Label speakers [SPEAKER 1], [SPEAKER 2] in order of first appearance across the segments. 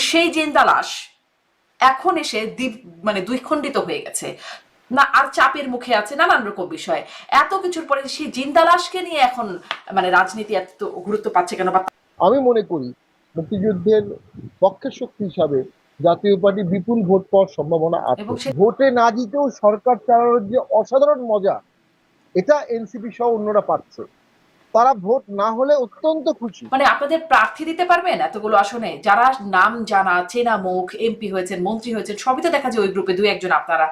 [SPEAKER 1] সেই জিন্দা লাশ এখন এসে মানে দ্বিখণ্ডিত হয়ে গেছে, না আর চাপের মুখে আছে নানান রকম বিষয়। এত কিছুর পরে সেই জিন্দা লাশকে নিয়ে এখন মানে রাজনীতি এত গুরুত্ব পাচ্ছে কেন? বা
[SPEAKER 2] আমি মনে করি মুক্তিযুদ্ধের পক্ষের শক্তি হিসাবে জাতীয় পার্টি বিপুল ভোট পাওয়ার সম্ভাবনা আছে।
[SPEAKER 1] এবং সে
[SPEAKER 2] ভোটে না জিতেও সরকার চালানোর যে অসাধারণ মজা, এটা এনসিপি সহ অন্যরা পাচ্ছে। তারা ভোট না হলে অত্যন্ত খুশি।
[SPEAKER 1] মানে আপনাদের প্রার্থী দিতে পারবেন এতগুলো আসনে, যারা নাম জানা চেনা মুখ, এমপি হয়েছেন, মন্ত্রী হয়েছেন, সবই তো দেখা যায় ওই গ্রুপে দুই একজন আপনারা।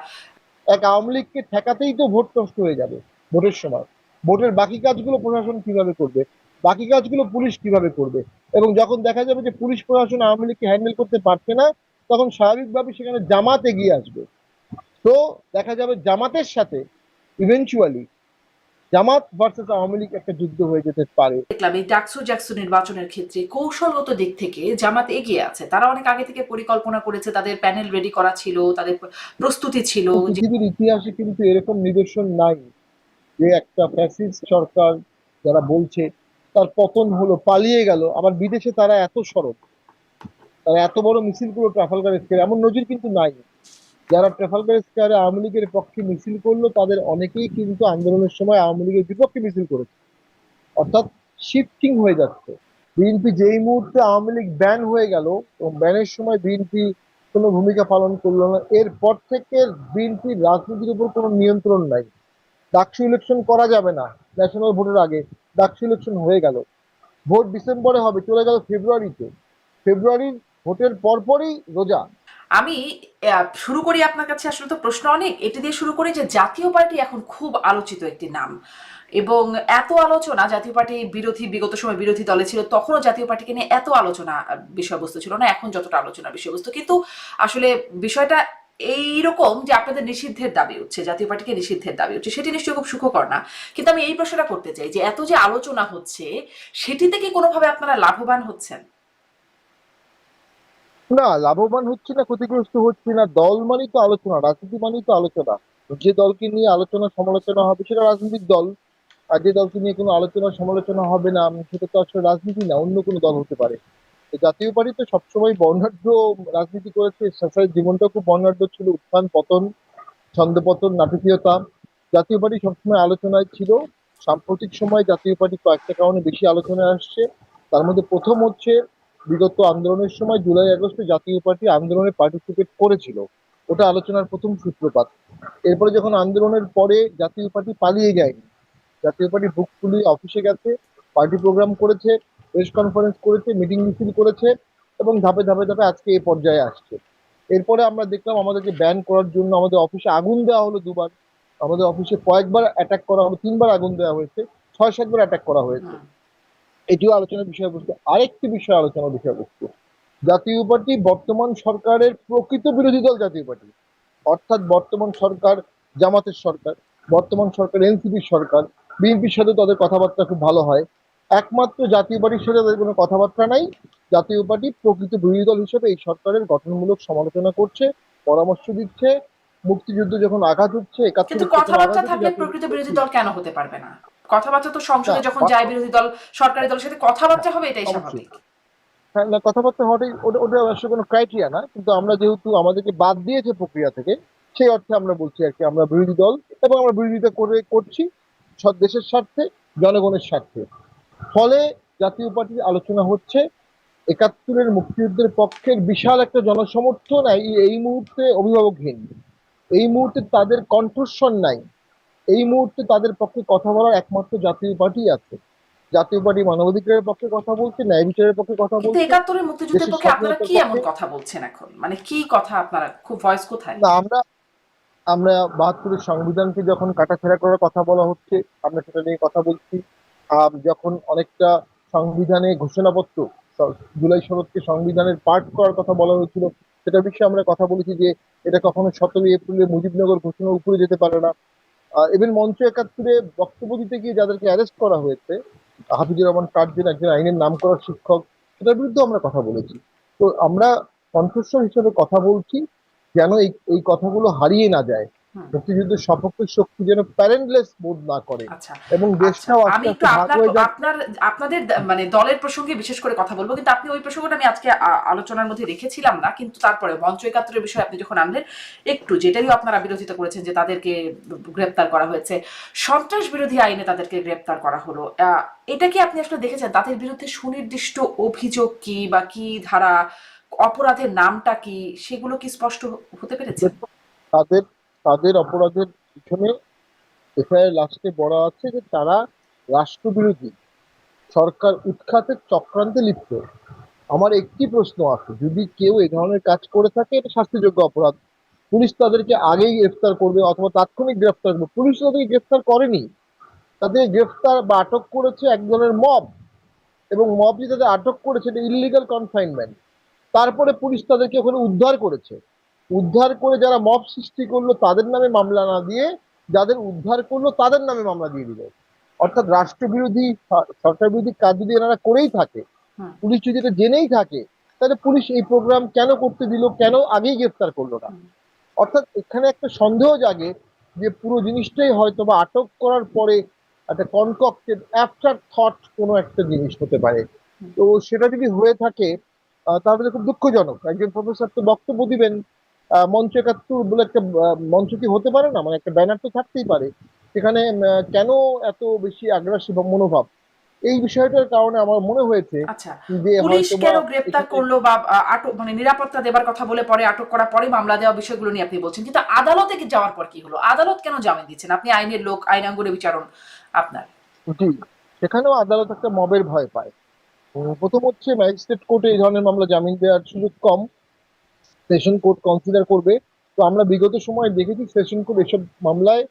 [SPEAKER 2] এক আওয়ামী লীগকে ঠেকাতেই তো ভোট নষ্ট হয়ে যাবে ভোটের সময়। ভোটের বাকি কাজগুলো প্রশাসন কিভাবে করবে, বাকি কাজগুলো পুলিশ কিভাবে করবে, এবং যখন দেখা যাবে যে পুলিশ প্রশাসন আওয়ামী লীগকে হ্যান্ডেল করতে পারছে না, তখন স্বাভাবিকভাবে সেখানে জামাত এগিয়ে আসবে। তো দেখা যাবে জামাতের সাথে ইভেনচুয়ালি জামাত ভার্সেস আওয়ামী লীগ একটা যুদ্ধ হয়ে যেতে পারে।
[SPEAKER 1] দেখলাম এই ডাকসু জ্যাকসু নির্বাচনের ক্ষেত্রে কৌশলগত দিক থেকে জামাত এগিয়ে আছে, তারা অনেক আগে থেকে পরিকল্পনা করেছে, তাদের প্যানেল রেডি করা ছিল, তাদের প্রস্তুতি ছিল যে
[SPEAKER 2] পৃথিবীর ইতিহাসে কিন্তু এরকম নিদর্শন নাই যে একটা ফ্যাসিস্ট সরকার যারা বলছে তার পতন হলো, পালিয়ে গেল, আবার বিদেশে তারা এত সরব, তারা এত বড় মিছিল করলো ট্রাফালগার স্কয়ারে, এমন নজির কিন্তু নাই। যারা ট্রাফালগার স্কয়ারে আওয়ামী লীগের পক্ষে মিছিল করলো তাদের অনেকেই কিন্তু আন্দোলনের সময় আওয়ামী লীগের বিপক্ষে মিছিল করেছে। অর্থাৎ শিফটিং হয়ে যাচ্ছে। বিএনপি যেই মুহূর্তে আওয়ামী লীগ ব্যান হয়ে গেল এবং ব্যানের সময় বিএনপি কোনো ভূমিকা পালন করলো না, এরপর থেকে বিএনপির রাজনীতির উপর কোনো নিয়ন্ত্রণ নাই। ডাকসু ইলেকশন করা যাবে না ন্যাশনাল ভোটের আগে, ডাকসু ইলেকশন হয়ে গেল। ভোট ডিসেম্বরে হবে, চলে গেল ফেব্রুয়ারিতে। ফেব্রুয়ারির ভোটের পরপরই রোজা।
[SPEAKER 1] আমি শুরু করি আপনার কাছে, আসলে তো প্রশ্ন অনেক, এটি দিয়ে শুরু করি যে জাতীয় পার্টি এখন খুব আলোচিত একটি নাম, এবং এত আলোচনা, জাতীয় পার্টি বিরোধী, বিগত সময় বিরোধী দলে ছিল তখনও জাতীয় পার্টিকে নিয়ে এত আলোচনা বিষয়বস্তু ছিল না এখন যতটা আলোচনার বিষয়বস্তু। কিন্তু আসলে বিষয়টা এইরকম যে আপনাদের নিষিদ্ধের দাবি উঠছে, জাতীয় পার্টিকে নিষিদ্ধের দাবি উঠছে, সেটি নিশ্চয়ই খুব সুখকর না। কিন্তু আমি এই প্রশ্নটা করতে চাই যে এত যে আলোচনা হচ্ছে, সেটিতে কি কোনোভাবে আপনারা লাভবান হচ্ছেন?
[SPEAKER 2] না, লাভবান হচ্ছে না, ক্ষতিগ্রস্ত হচ্ছে না। দল মানেই তো আলোচনা, রাজনীতি মানেই তো আলোচনা। যে দলকে নিয়ে আলোচনা সমালোচনা হবে সেটা রাজনৈতিক দল, আর যে দলকে নিয়ে কোনো আলোচনা সমালোচনা হবে না সেটা তো আসলে রাজনীতি না, অন্য কোনো দল হতে পারে। তো জাতীয় পার্টি তো সবসময় বর্ণাঢ্য রাজনীতি করেছে, শেষের জীবনটা খুব বর্ণাঢ্য ছিল, উত্থান পতন, ছন্দপতন, নাটকীয়তা। জাতীয় পার্টি সবসময় আলোচনায় ছিল। সাম্প্রতিক সময় জাতীয় পার্টি কয়েকটা কারণে বেশি আলোচনায় আসছে। তার মধ্যে প্রথম হচ্ছে বিগত আন্দোলনের সময় জুলাই আগস্টে জাতীয় পার্টি আন্দোলনে পার্টিসিপেট করেছিল, ওটা আলোচনার প্রথম সূত্রপাত। এরপরে যখন আন্দোলনের পরে জাতীয় পার্টি পালিয়ে যায়নি, জাতীয় পার্টি বুক ফুলিয়ে অফিসে গেছে, পার্টি প্রোগ্রাম করেছে, প্রেস কনফারেন্স করেছে, মিটিং মিছিল করেছে, এবং ধাপে ধাপে ধাপে আজকে এই পর্যায়ে আসছে। এরপরে আমরা দেখলাম আমাদেরকে ব্যান করার জন্য আমাদের অফিসে আগুন দেওয়া হলো দুবার, আমাদের অফিসে কয়েকবার অ্যাটাক করা হলো, তিনবার আগুন দেওয়া হয়েছে, 6-7 বার অ্যাটাক করা হয়েছে।
[SPEAKER 1] হুম।
[SPEAKER 2] এটিও আলোচনার বিষয়বস্তু। আরেকটি বিষয় আলোচনার বিষয়বস্তু, জাতীয় পার্টি বর্তমান সরকারের প্রকৃত বিরোধী দল জাতীয় পার্টি। অর্থাৎ বর্তমান সরকার জামাতের সরকার, বর্তমান সরকার এনসিপির সরকার, বিএনপির সাথে তাদের কথাবার্তা খুব ভালো হয়। একমাত্র জাতীয় পার্টির সাথে তাদের কোনো কথাবার্তা নাই। জাতীয় পার্টি প্রকৃত বিরোধী দল হিসেবে এই সরকারের গঠনমূলক সমালোচনা করছে, পরামর্শ দিচ্ছে। মুক্তিযুদ্ধ যখন আঘাত হচ্ছে,
[SPEAKER 1] কিন্তু
[SPEAKER 2] 71 যখন আঘাত
[SPEAKER 1] কথাবার্তা
[SPEAKER 2] হচ্ছে,
[SPEAKER 1] থাকলে
[SPEAKER 2] জাতীয়
[SPEAKER 1] প্রকৃত
[SPEAKER 2] পার্টি
[SPEAKER 1] বিরোধী দল কেন হতে পারবে না? কথাবার্তা তো
[SPEAKER 2] না
[SPEAKER 1] সংসদে যখন যায়
[SPEAKER 2] বাস্তব,
[SPEAKER 1] বিরোধী দল সরকারি দলের সাথে কথাবার্তা
[SPEAKER 2] হ্যাঁ,
[SPEAKER 1] হবে, এটাই
[SPEAKER 2] অবশ্যই।
[SPEAKER 1] স্বাভাবিক।
[SPEAKER 2] হ্যাঁ, না, কথাবার্তা হওয়াটাই ওটা ওটা অবশ্য কোনো ক্রাইটেরিয়া না, কিন্তু আমরা যেহেতু আমাদেরকে বাদ দিয়েছে প্রক্রিয়া থেকে, সেই অর্থে আমরা বলছি আর কি আমরা বিরোধী দল, এবং আমরা বিরোধিতা করছি সব দেশের স্বার্থে, জনগণের স্বার্থে। ফলে জাতীয় পার্টির আলোচনা হচ্ছে। 71-এর মুক্তিযুদ্ধের পক্ষের বিশাল একটা জনসমর্থন এই মুহূর্তে অভিভাবকহীন। এই মুহূর্তে তাদের কণ্ঠস্বর নাই। এই মুহূর্তে তাদের পক্ষে কথা বলার একমাত্র জাতীয় পার্টি আছে। জাতীয় পার্টি মানবাধিকারের পক্ষে কথা বলছে, ন্যায় বিচারের পক্ষে কথা
[SPEAKER 1] কিন্তু
[SPEAKER 2] বলছে,
[SPEAKER 1] ৭১-এর মুক্তিযুদ্ধের
[SPEAKER 2] দেশের
[SPEAKER 1] পক্ষে আপনারা
[SPEAKER 2] স্বাধীনতার
[SPEAKER 1] কি এমন
[SPEAKER 2] পক্ষে।
[SPEAKER 1] কথা বলছেন এখন? মানে কি কথা আপনারা, খুব ভয়েস কোথায়?
[SPEAKER 2] না, আমরা আমরা 72-এর সংবিধানকে যখন কাটাছেঁড়া করার কথা বলা হচ্ছে, আমরা সেটা নিয়ে কথা বলছি। যখন অনেকটা সংবিধানে ঘোষণাপত্র, জুলাই সনদকে সংবিধানের পার্ট করার কথা বলা হয়েছিল, সেটা বিষয়ে আমরা কথা বলেছি যে এটা কখনো 17 এপ্রিলে মুজিবনগর ঘোষণার উপরে যেতে পারে না। ইভেন মঞ্চ 71-এ বক্তব্য দিতে গিয়ে যাদেরকে অ্যারেস্ট করা হয়েছে, হাফিজুর রহমান কার্জন একজন আইনের নাম করা শিক্ষক, সেটার বিরুদ্ধে আমরা কথা বলেছি। তো আমরা কণ্ঠস্বর হিসেবে কথা বলছি, যেন এই এই কথাগুলো হারিয়ে না যায়।
[SPEAKER 1] হুম।
[SPEAKER 2] মুক্তিযুদ্ধের সপক্ষের শক্তি যেন প্যারেন্টলেস বোধ না করে
[SPEAKER 1] আচ্ছা
[SPEAKER 2] এবং
[SPEAKER 1] আচ্ছা,
[SPEAKER 2] দেশটাও আস্তে
[SPEAKER 1] আমি একটু
[SPEAKER 2] আস্তে ভাগ
[SPEAKER 1] আপনার
[SPEAKER 2] হয়ে যাচ্ছে।
[SPEAKER 1] আপনার আপনাদের মানে দলের প্রসঙ্গে বিশেষ করে কথা বলবো, কিন্তু আপনি ওই প্রসঙ্গটা আমি আজকে আলোচনার মধ্যে রেখেছিলাম না, কিন্তু তারপরে মঞ্চ একাত্তরের বিষয়ে আপনি যখন আনলেন, একটু যেটাই আপনারা বিরোধিতা করেছেন যে তাদেরকে গ্রেপ্তার করা হয়েছে, সন্ত্রাস বিরোধী আইনে তাদেরকে গ্রেপ্তার করা হলো, এটা কি আপনি আসলে দেখেছেন তাদের বিরুদ্ধে সুনির্দিষ্ট অভিযোগ কি বা কি ধারা, অপরাধের নামটা কি, সেগুলো কি স্পষ্ট হতে পেরেছেন?
[SPEAKER 2] দেখুন, তাদের তাদের অপরাধের পিছনে এফআইআর লাস্টে বলা আছে যে তারা রাষ্ট্রবিরোধী সরকার উৎখাতের চক্রান্তে লিপ্ত। আমার একটি প্রশ্ন আছে, যদি কেউ এই ধরনের কাজ করে থাকে এটা শাস্তিযোগ্য অপরাধ। পুলিশ তাদেরকে আগেই গ্রেফতার করবে অথবা তাৎক্ষণিক গ্রেফতার করবে। পুলিশ তাদেরকে গ্রেফতার করেনি, তাদের গ্রেফতার বা আটক করেছে এক ধরনের মব, এবং মব যে তাদের আটক করেছে এটা ইলিগাল কনফাইনমেন্ট। তারপরে পুলিশ তাদেরকে ওখানে উদ্ধার করেছে, উদ্ধার করে যারা মব সৃষ্টি করলো তাদের নামে মামলা না দিয়ে যাদের উদ্ধার করলো তাদের নামে মামলা দিয়ে দিল। অর্থাৎ রাষ্ট্রবিরোধী সরকার বিরোধী কাজ যদি এনারা করেই থাকে,
[SPEAKER 1] হুম।
[SPEAKER 2] পুলিশ যদি এটা জেনেই থাকে, তাহলে পুলিশ এই প্রোগ্রাম কেন করতে দিল, কেন আগেই গ্রেফতার করলো না?
[SPEAKER 1] হুম।
[SPEAKER 2] অর্থাৎ এখানে একটা সন্দেহ জাগে যে পুরো জিনিসটাই হয়তো বা আটক করার পরে একটা কনকক্টেড আফটার থট কোনো একটা জিনিস হতে পারে।
[SPEAKER 1] হুম।
[SPEAKER 2] তো সেটা যদি হয়ে থাকে তাহলে খুব দুঃখজনক। একজন প্রফেসর তো বক্তব্য দিবেন, মঞ্চ একাত্তর বলে একটা মঞ্চ কি হতে পারে না, মানে একটা ব্যানার তো থাকতেই পারে সেখানে। কেন এত বেশি আগ্রাসী মনোভাব? এই বিষয়টার কারণে আমার মনে হয়েছে
[SPEAKER 1] আচ্ছা,
[SPEAKER 2] যে
[SPEAKER 1] পুলিশ
[SPEAKER 2] হয়তো বা
[SPEAKER 1] কেন গ্রেপ্তার
[SPEAKER 2] এখানে
[SPEAKER 1] করলো বা আটক মানে নিরাপত্তা দেবার কথা বলে পরে আটক করা, পরে মামলা দেওয়া, বিষয়গুলো নিয়ে আপনি বলছেন, কিন্তু আদালতে যাওয়ার পর কি হলো? আদালত কেন জামিন দিচ্ছেন? আপনি আইনের লোক, আইনাঙ্গনে বিচারণ আপনার।
[SPEAKER 2] জি, সেখানেও আদালত একটা মবের ভয় পায়। প্রথম হচ্ছে ম্যাজিস্ট্রেট কোর্টে এই ধরনের মামলা জামিন দেওয়ার সুযোগ কম, সেশন কোর্ট কনসিডার করবে। তো আমরা বিগত সময়ে দেখেছি সেশন কোর্ট এসব মামলায়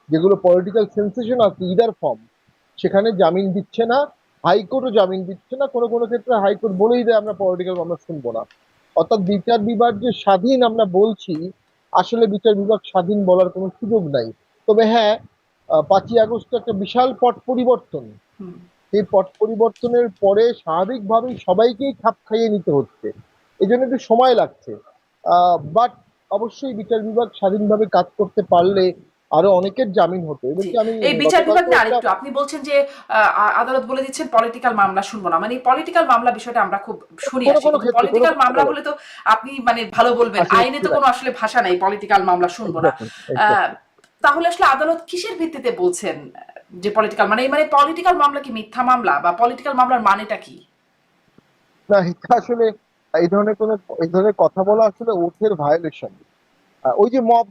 [SPEAKER 2] যেগুলো পলিটিক্যাল সেন্সেশন আছে ইদার ফর্ম, সেখানে জামিন দিচ্ছে না। হাইকোর্টও জামিন দিচ্ছে না, কোনো কোনো ক্ষেত্রে হাইকোর্ট বলেই দেয় আমরা পলিটিক্যাল মামলা শুনবো না। অর্থাৎ বিচার বিভাগ যে স্বাধীন আমরা বলছি, আসলে বিচার বিভাগ স্বাধীন বলার কোনো সুযোগ নাই। তবে হ্যাঁ, 5ই আগস্ট একটা বিশাল পট পরিবর্তন।
[SPEAKER 1] হুম।
[SPEAKER 2] এই পট পরিবর্তনের পরে স্বাভাবিকভাবেই সবাইকেই খাপ খাইয়ে নিতে হচ্ছে, এই জন্য একটু সময় লাগছে। বাট অবশ্যই বিচার বিভাগ স্বাধীনভাবে কাজ করতে পারলে আরো অনেকের জামিন হতো।
[SPEAKER 1] জি,
[SPEAKER 2] এদেরকে আমি
[SPEAKER 1] এই বিচার বিভাগ
[SPEAKER 2] গতকালকে
[SPEAKER 1] নিয়ে
[SPEAKER 2] একটা
[SPEAKER 1] আরেকটু, আপনি বলছেন যে আদালত বলে দিচ্ছেন পলিটিক্যাল মামলা শুনবো না, মানে পলিটিক্যাল মামলা বিষয়টা আমরা খুব শুনি
[SPEAKER 2] কোনো
[SPEAKER 1] আসি,
[SPEAKER 2] কোনো
[SPEAKER 1] কিন্তু
[SPEAKER 2] ক্ষেত্রে কোনো
[SPEAKER 1] পলিটিক্যাল
[SPEAKER 2] কোনো
[SPEAKER 1] মামলা
[SPEAKER 2] আদালত
[SPEAKER 1] হলে তো আপনি মানে ভালো বলবেন,
[SPEAKER 2] আসলে
[SPEAKER 1] আইনে তো
[SPEAKER 2] রাইট,
[SPEAKER 1] কোনো আসলে ভাষা নাই পলিটিক্যাল মামলা শুনবো না।
[SPEAKER 2] এক্স্যাক্টলি
[SPEAKER 1] আহ,
[SPEAKER 2] এক্স্যাক্টলি।
[SPEAKER 1] তাহলে আসলে আদালত কিসের ভিত্তিতে বলছেন যে পলিটিক্যাল, মানে পলিটিক্যাল মামলা কি মিথ্যা মামলা, বা পলিটিক্যাল মামলার মানেটা কি?
[SPEAKER 2] না, এটা আসলে এই ধরনের কোনো এই ধরনের কথা বলা আসলে ওথের ভায়োলেশন। ওই যে মব,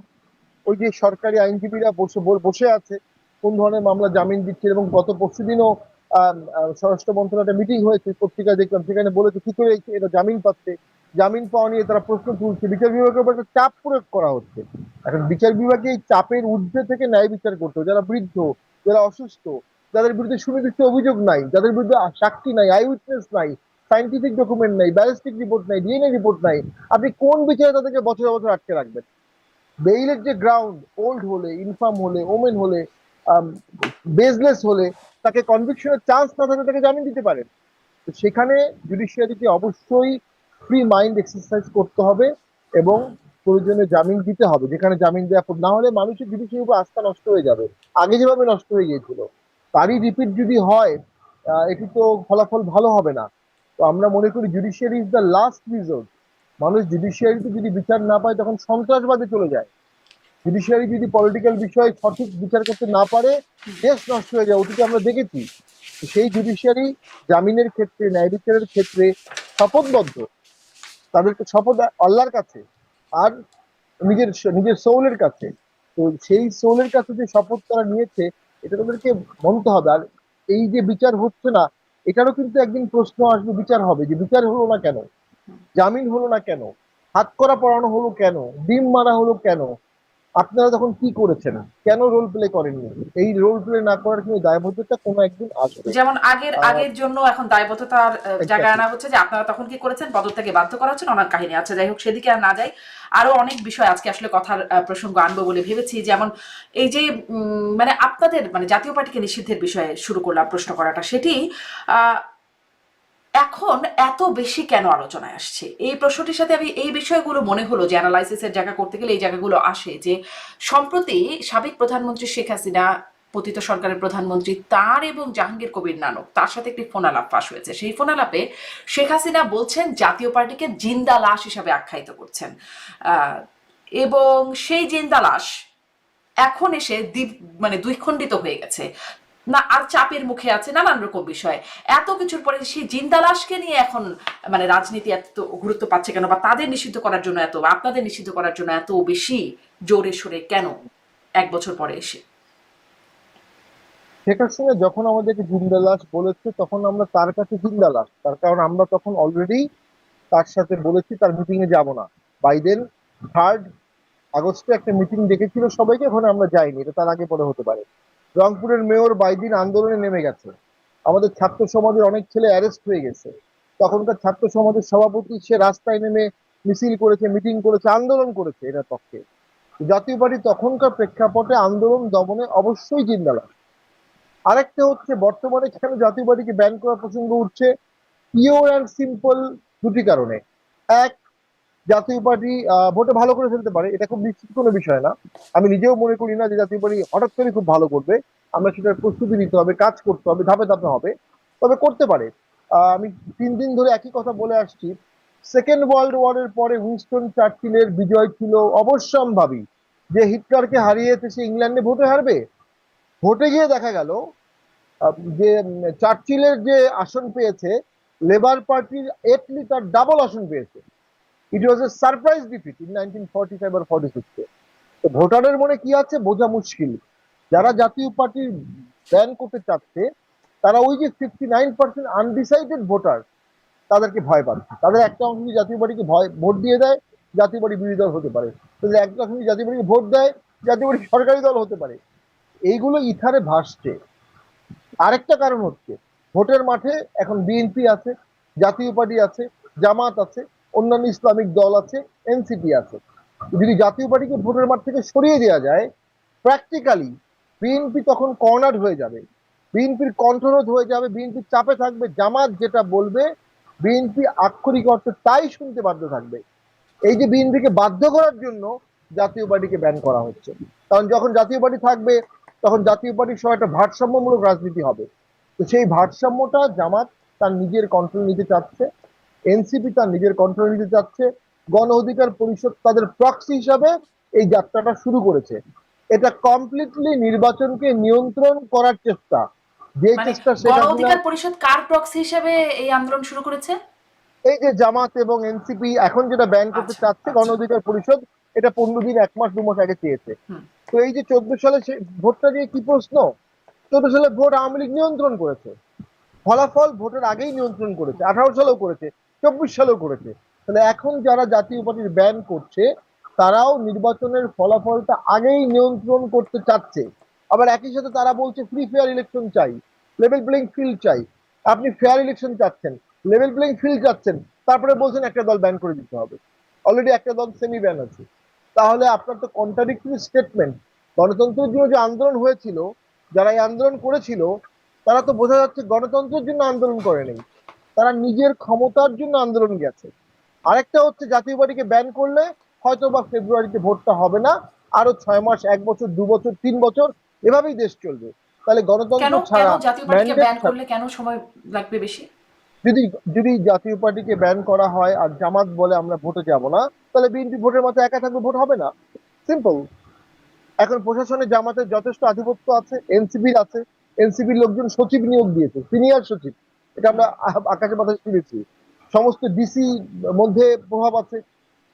[SPEAKER 2] ওই যে সরকারি আইনজীবীরা বসে বসে আছে কোন ধরনের মামলা জামিন দিচ্ছে, এবং গত পরশুদিনও স্বরাষ্ট্র মন্ত্রণালয়ের মিটিং হয়েছে, পত্রিকায় দেখলাম, সেখানে বলেছে কি করে এটা জামিন পাচ্ছে। জামিন পাওয়া নিয়ে তারা প্রশ্ন তুলছে, বিচার বিভাগের উপর একটা চাপ প্রয়োগ করা হচ্ছে। এখন বিচার বিভাগে এই চাপের ঊর্ধ্বে থেকে ন্যায় বিচার করতে হবে। যারা বৃদ্ধ, যারা অসুস্থ, যাদের বিরুদ্ধে সুনির্দিষ্ট অভিযোগ নাই, যাদের বিরুদ্ধে সাক্ষী নাই, আই উইটনেস নাই, সাইন্টিফিক ডকুমেন্ট নাই, ব্যালিস্টিক রিপোর্ট নাই, ডিএনএ রিপোর্ট নাই, আপনি কোন বিচারে তাদেরকে বছর বছর আটকে রাখবেন? বেইলের যে গ্রাউন্ড ওল্ড হলে, ইনফার্ম হলে, ওমেন হলে, বেজলেস হলে, তাকে কনভিকশনের চান্স না থাকলে তাকে জামিন দিতে পারেন। তো সেখানে জুডিশিয়ারিকে অবশ্যই ফ্রি মাইন্ড এক্সারসাইজ করতে হবে এবং প্রয়োজনে জামিন দিতে হবে যেখানে জামিন দেওয়া, না হলে মানুষের জুডিশিয়ারির উপর আস্থা নষ্ট হয়ে যাবে, আগে যেভাবে নষ্ট হয়ে গিয়েছিল। তারই রিপিট যদি হয়, এটি তো ফলাফল ভালো হবে না। তো আমরা মনে করি judiciary is the last resort. মানুষ জুডিশিয়ারিতে যদি বিচার না পায় তখন সন্ত্রাসবাদে চলে যায়। জুডিশিয়ারি যদি পলিটিক্যাল বিষয়ে সঠিক বিচার করতে না পারে, দেশ নষ্ট হয়ে যায়, অতীতে আমরা দেখেছি। সেই জুডিশিয়ারি জামিনের ক্ষেত্রে, ন্যায় বিচারের ক্ষেত্রে শপথবদ্ধ। তাদেরকে শপথ আল্লাহর কাছে আর নিজের নিজের সোলের কাছে। তো সেই সোলের কাছে যে শপথ তারা নিয়েছে, এটা তাদেরকে মানতে হবে। আর এই যে বিচার হচ্ছে না, এটারও কিন্তু একদিন প্রশ্ন আসবে, বিচার হবে, যে বিচার হলো না কেন, জামিন হলো না কেন, হাত করা পড়ানো হলো কেন, ডিম মারা হলো কেন, আপনারা তখন কি করেছেন, কেন রোল প্লে করেননি? এই রোল প্লে না করার কিন্তু দায়বদ্ধতা কোনো একদিন আসবে।
[SPEAKER 1] যেমন আগের আগের জন্য এখন দায়বদ্ধতার জায়গায়
[SPEAKER 2] এক্স্যাক্টলি।
[SPEAKER 1] আনা হচ্ছে যে আপনারা তখন কি করেছেন, পদত্যাগে বাধ্য করা হচ্ছেন, অনেক কাহিনী আছে। যাই হোক, সেদিকে আর না যাই। আরো অনেক বিষয় আজকে আসলে কথার প্রসঙ্গ আনবো বলে ভেবেছি, যেমন এই যে মানে আপনাদের মানে জাতীয় পার্টিকে নিষিদ্ধের বিষয়ে শুরু করলাম প্রশ্ন করাটা, সেটি আহ, এখন এত বেশি কেন আলোচনায় আসছে এই প্রশ্নটির সাথে আমি এই বিষয়গুলো মনে হলো যে অ্যানালাইসিসের জায়গা করতে গেলে এই জায়গাগুলো আসে যে সম্প্রতি সাবেক প্রধানমন্ত্রী শেখ হাসিনা, পতিত সরকারের প্রধানমন্ত্রী তার এবং জাহাঙ্গীর কবির নানক তার সাথে একটি ফোনালাপ ফাঁস হয়েছে। সেই ফোনালাপে শেখ হাসিনা বলছেন জাতীয় পার্টিকে জিন্দা লাশ হিসাবে আখ্যায়িত করছেন, এবং সেই জিন্দা লাশ এখন এসে মানে দ্বিখণ্ডিত হয়ে গেছে, না আর চাপের মুখে আছে নানান রকম বিষয়। এত কিছুর পরে সেই জিন্দা লাশকে নিয়ে এখন মানে রাজনীতি এত গুরুত্ব পাচ্ছে কেন, বা তাদের নিষিদ্ধ করার জন্য এত, আপনাদের নিষিদ্ধ করার জন্য এত বেশি জোরে সোরে কেন 1 বছর পরে এসে?
[SPEAKER 2] শেখ হাসিনা যখন আমাদেরকে জিন্দা লাশ বলেছে তখন আমরা তার কাছে জিন্দা লাশ, তার কারণ আমরা তখন অলরেডি তার সাথে বলেছি তার মিটিং এ যাব না। বাইডেন 3 আগস্টে একটা মিটিং ডেকেছিল সবাইকে, ওখানে আমরা যাইনি, এটা তার আগে পরে হতে পারে। রংপুরের মেয়র বাইদিন আন্দোলনে নেমে গেছে, আমাদের ছাত্র সমাজের অনেক ছেলে অ্যারেস্ট হয়ে গেছে, তখনকার ছাত্র সমাজের সভাপতি সে রাস্তায় নেমে মিছিল করেছে, মিটিং করেছে, আন্দোলন করেছে এটার পক্ষে। জাতীয় পার্টি তখনকার প্রেক্ষাপটে আন্দোলন দমনে অবশ্যই জিন্দা লাশ। আরেকটা হচ্ছে বর্তমানে কেন জাতীয় পার্টিকে ব্যান করার প্রসঙ্গ উঠছে, পিওর অ্যান্ড সিম্পল দুটি কারণে। এক, জাতীয় পার্টি ভোটে ভালো করে ফেলতে পারে, এটা খুব নিশ্চিত কোনো বিষয় না। আমি নিজেও মনে করি না যে জাতীয় পার্টি হঠাৎ করে খুব ভালো করবে, আমরা সেটার প্রস্তুতি নিতে হবে, কাজ করতে হবে, ধাপে ধাপে হবে, তবে করতে পারে। আমি 3 দিন ধরে একই কথা বলে আসছি, সেকেন্ড ওয়ার্ল্ড ওয়ারের পরে উইনস্টন চার্চিলের বিজয় ছিল অবশ্যম্ভাবী। যে হিটলারকে হারিয়েছে সে ইংল্যান্ডে ভোটে হারবে? ভোটে গিয়ে দেখা গেল যে চার্চিলের যে আসন পেয়েছে, লেবার পার্টির এটলি তার ডাবল আসন পেয়েছে। ইট ওয়াজ এ সারপ্রাইজ ডিফিট ইন 1945 আর 46-এ। তো ভোটারের মনে কি আছে বোঝা মুশকিল। যারা জাতীয় পার্টির ব্যান করতে চাচ্ছে তারা ওই যে 59% আনডিসাইডেড ভোটার, তাদেরকে ভয় পাচ্ছে। তাদের একটা অংশ যদি জাতীয় পার্টিকে ভোট দিয়ে দেয়, জাতীয় পার্টি বিরোধী দল হতে পারে। তাদের একটা অংশ যদি জাতীয় পার্টিকে ভোট দেয়, জাতীয় পার্টি সরকারি দল হতে পারে। এইগুলো ইথারে ভাসছে। আরেকটা কারণ হচ্ছে ভোটের মাঠে এখন বিএনপি আছে, জাতীয় পার্টি আছে, জামাত আছে, অন্যান্য ইসলামিক দল আছে, এনসিপি আছে। যদি জাতীয় পার্টিকে ভোটের মাঠ থেকে সরিয়ে দেওয়া যায়, প্র্যাকটিক্যালি বিএনপি তখন কর্নার হয়ে যাবে, বিএনপির কণ্ঠরোধ হয়ে যাবে, বিএনপির চাপে থাকবে, জামাত যেটা বলবে বিএনপি আক্ষরিক অর্থে তাই শুনতে বাধ্য থাকবে। এই যে বিএনপিকে বাধ্য করার জন্য জাতীয় পার্টিকে ব্যান করা হচ্ছে। কারণ যখন জাতীয় পার্টি থাকবে তখন জাতীয় পার্টির সহ একটা ভারসাম্যমূলক রাজনীতি হবে। তো সেই ভারসাম্যটা জামাত তার নিজের কন্ট্রোল নিতে চাচ্ছে, এনসিপি তার নিজের কন্ট্রোল নিতে চাচ্ছে, গণ অধিকার পরিষদ তাদের প্রক্সি হিসাবে এই যাত্রাটা শুরু করেছে। এটা কমপ্লিটলি নির্বাচনকে নিয়ন্ত্রণ করার চেষ্টা, যে
[SPEAKER 1] মানে
[SPEAKER 2] চেষ্টা শেখ
[SPEAKER 1] গণ
[SPEAKER 2] হাসিনা।
[SPEAKER 1] অধিকার পরিষদ কার প্রক্সি হিসেবে এই আন্দোলন শুরু করেছে?
[SPEAKER 2] এই যে জামাত এবং এনসিপি এখন যেটা ব্যান করতে
[SPEAKER 1] আচ্ছা,
[SPEAKER 2] চাচ্ছে গণ
[SPEAKER 1] আচ্ছা।
[SPEAKER 2] অধিকার পরিষদ, এটা 15 দিন, 1 মাস 2 মাস আগে চেয়েছে।
[SPEAKER 1] হুম।
[SPEAKER 2] তো এই যে 14 সালে ভোটটা নিয়ে কি প্রশ্ন, 14 সালে ভোট আওয়ামী লীগ নিয়ন্ত্রণ করেছে, ফলাফল ভোটের আগেই নিয়ন্ত্রণ করেছে, 18 সালেও করেছে, 24 সালেও করেছে। তাহলে এখন যারা জাতীয় পার্টির ব্যান করছে তারাও নির্বাচনের ফলাফলটা আগেই নিয়ন্ত্রণ করতে চাচ্ছে। আবার একই সাথে তারা বলছে ফ্রি ফেয়ার ইলেকশন চাই, লেভেল প্লেইং ফিল্ড চাই। আপনি ফেয়ার ইলেকশন চাচ্ছেন, লেভেল প্লেইং ফিল্ড চাচ্ছেন, তারপরে বলছেন একটা দল ব্যান করে দিতে হবে। অলরেডি একটা দল সেমি ব্যান আছে। তাহলে আপনার তো কন্ট্রাডিক্টরি স্টেটমেন্ট। গণতন্ত্রের জন্য যে আন্দোলন হয়েছিল, যারা এই আন্দোলন করেছিল তারা তো বোঝা যাচ্ছে গণতন্ত্রের জন্য আন্দোলন করেনি, তারা নিজের ক্ষমতার জন্য আন্দোলন গেছে। আরেকটা হচ্ছে জাতীয় পার্টিকে ব্যান করলে হয়তো বা ফেব্রুয়ারিতে ভোটটা হবে না, আরো 6 মাস, 1 বছর, 2 বছর, 3 বছর এভাবেই দেশ চলবে। তাহলে
[SPEAKER 1] কেন
[SPEAKER 2] গণতন্ত্র
[SPEAKER 1] কেন
[SPEAKER 2] ছাড়া
[SPEAKER 1] জাতীয় পার্টিকে
[SPEAKER 2] ম্যান্ডেট
[SPEAKER 1] ব্যান
[SPEAKER 2] ছাড়া
[SPEAKER 1] করলে কেন সময় লাগবে বেশি?
[SPEAKER 2] যদি যদি জাতীয় পার্টিকে ব্যান করা হয় আর জামাত বলে আমরা ভোটে যাব না, তাহলে বিএনপি ভোটের মতো একা থাকবে, ভোট হবে না। সিম্পল। এখন প্রশাসনে জামাতের যথেষ্ট আধিপত্য আছে, এনসিপির আছে, এনসিপির লোকজন সচিব নিয়োগ দিয়েছে, সিনিয়র সচিব, এটা আমরা আকাশে বাতাসে শুনেছি। সমস্ত ডিসি মধ্যে প্রভাব আছে,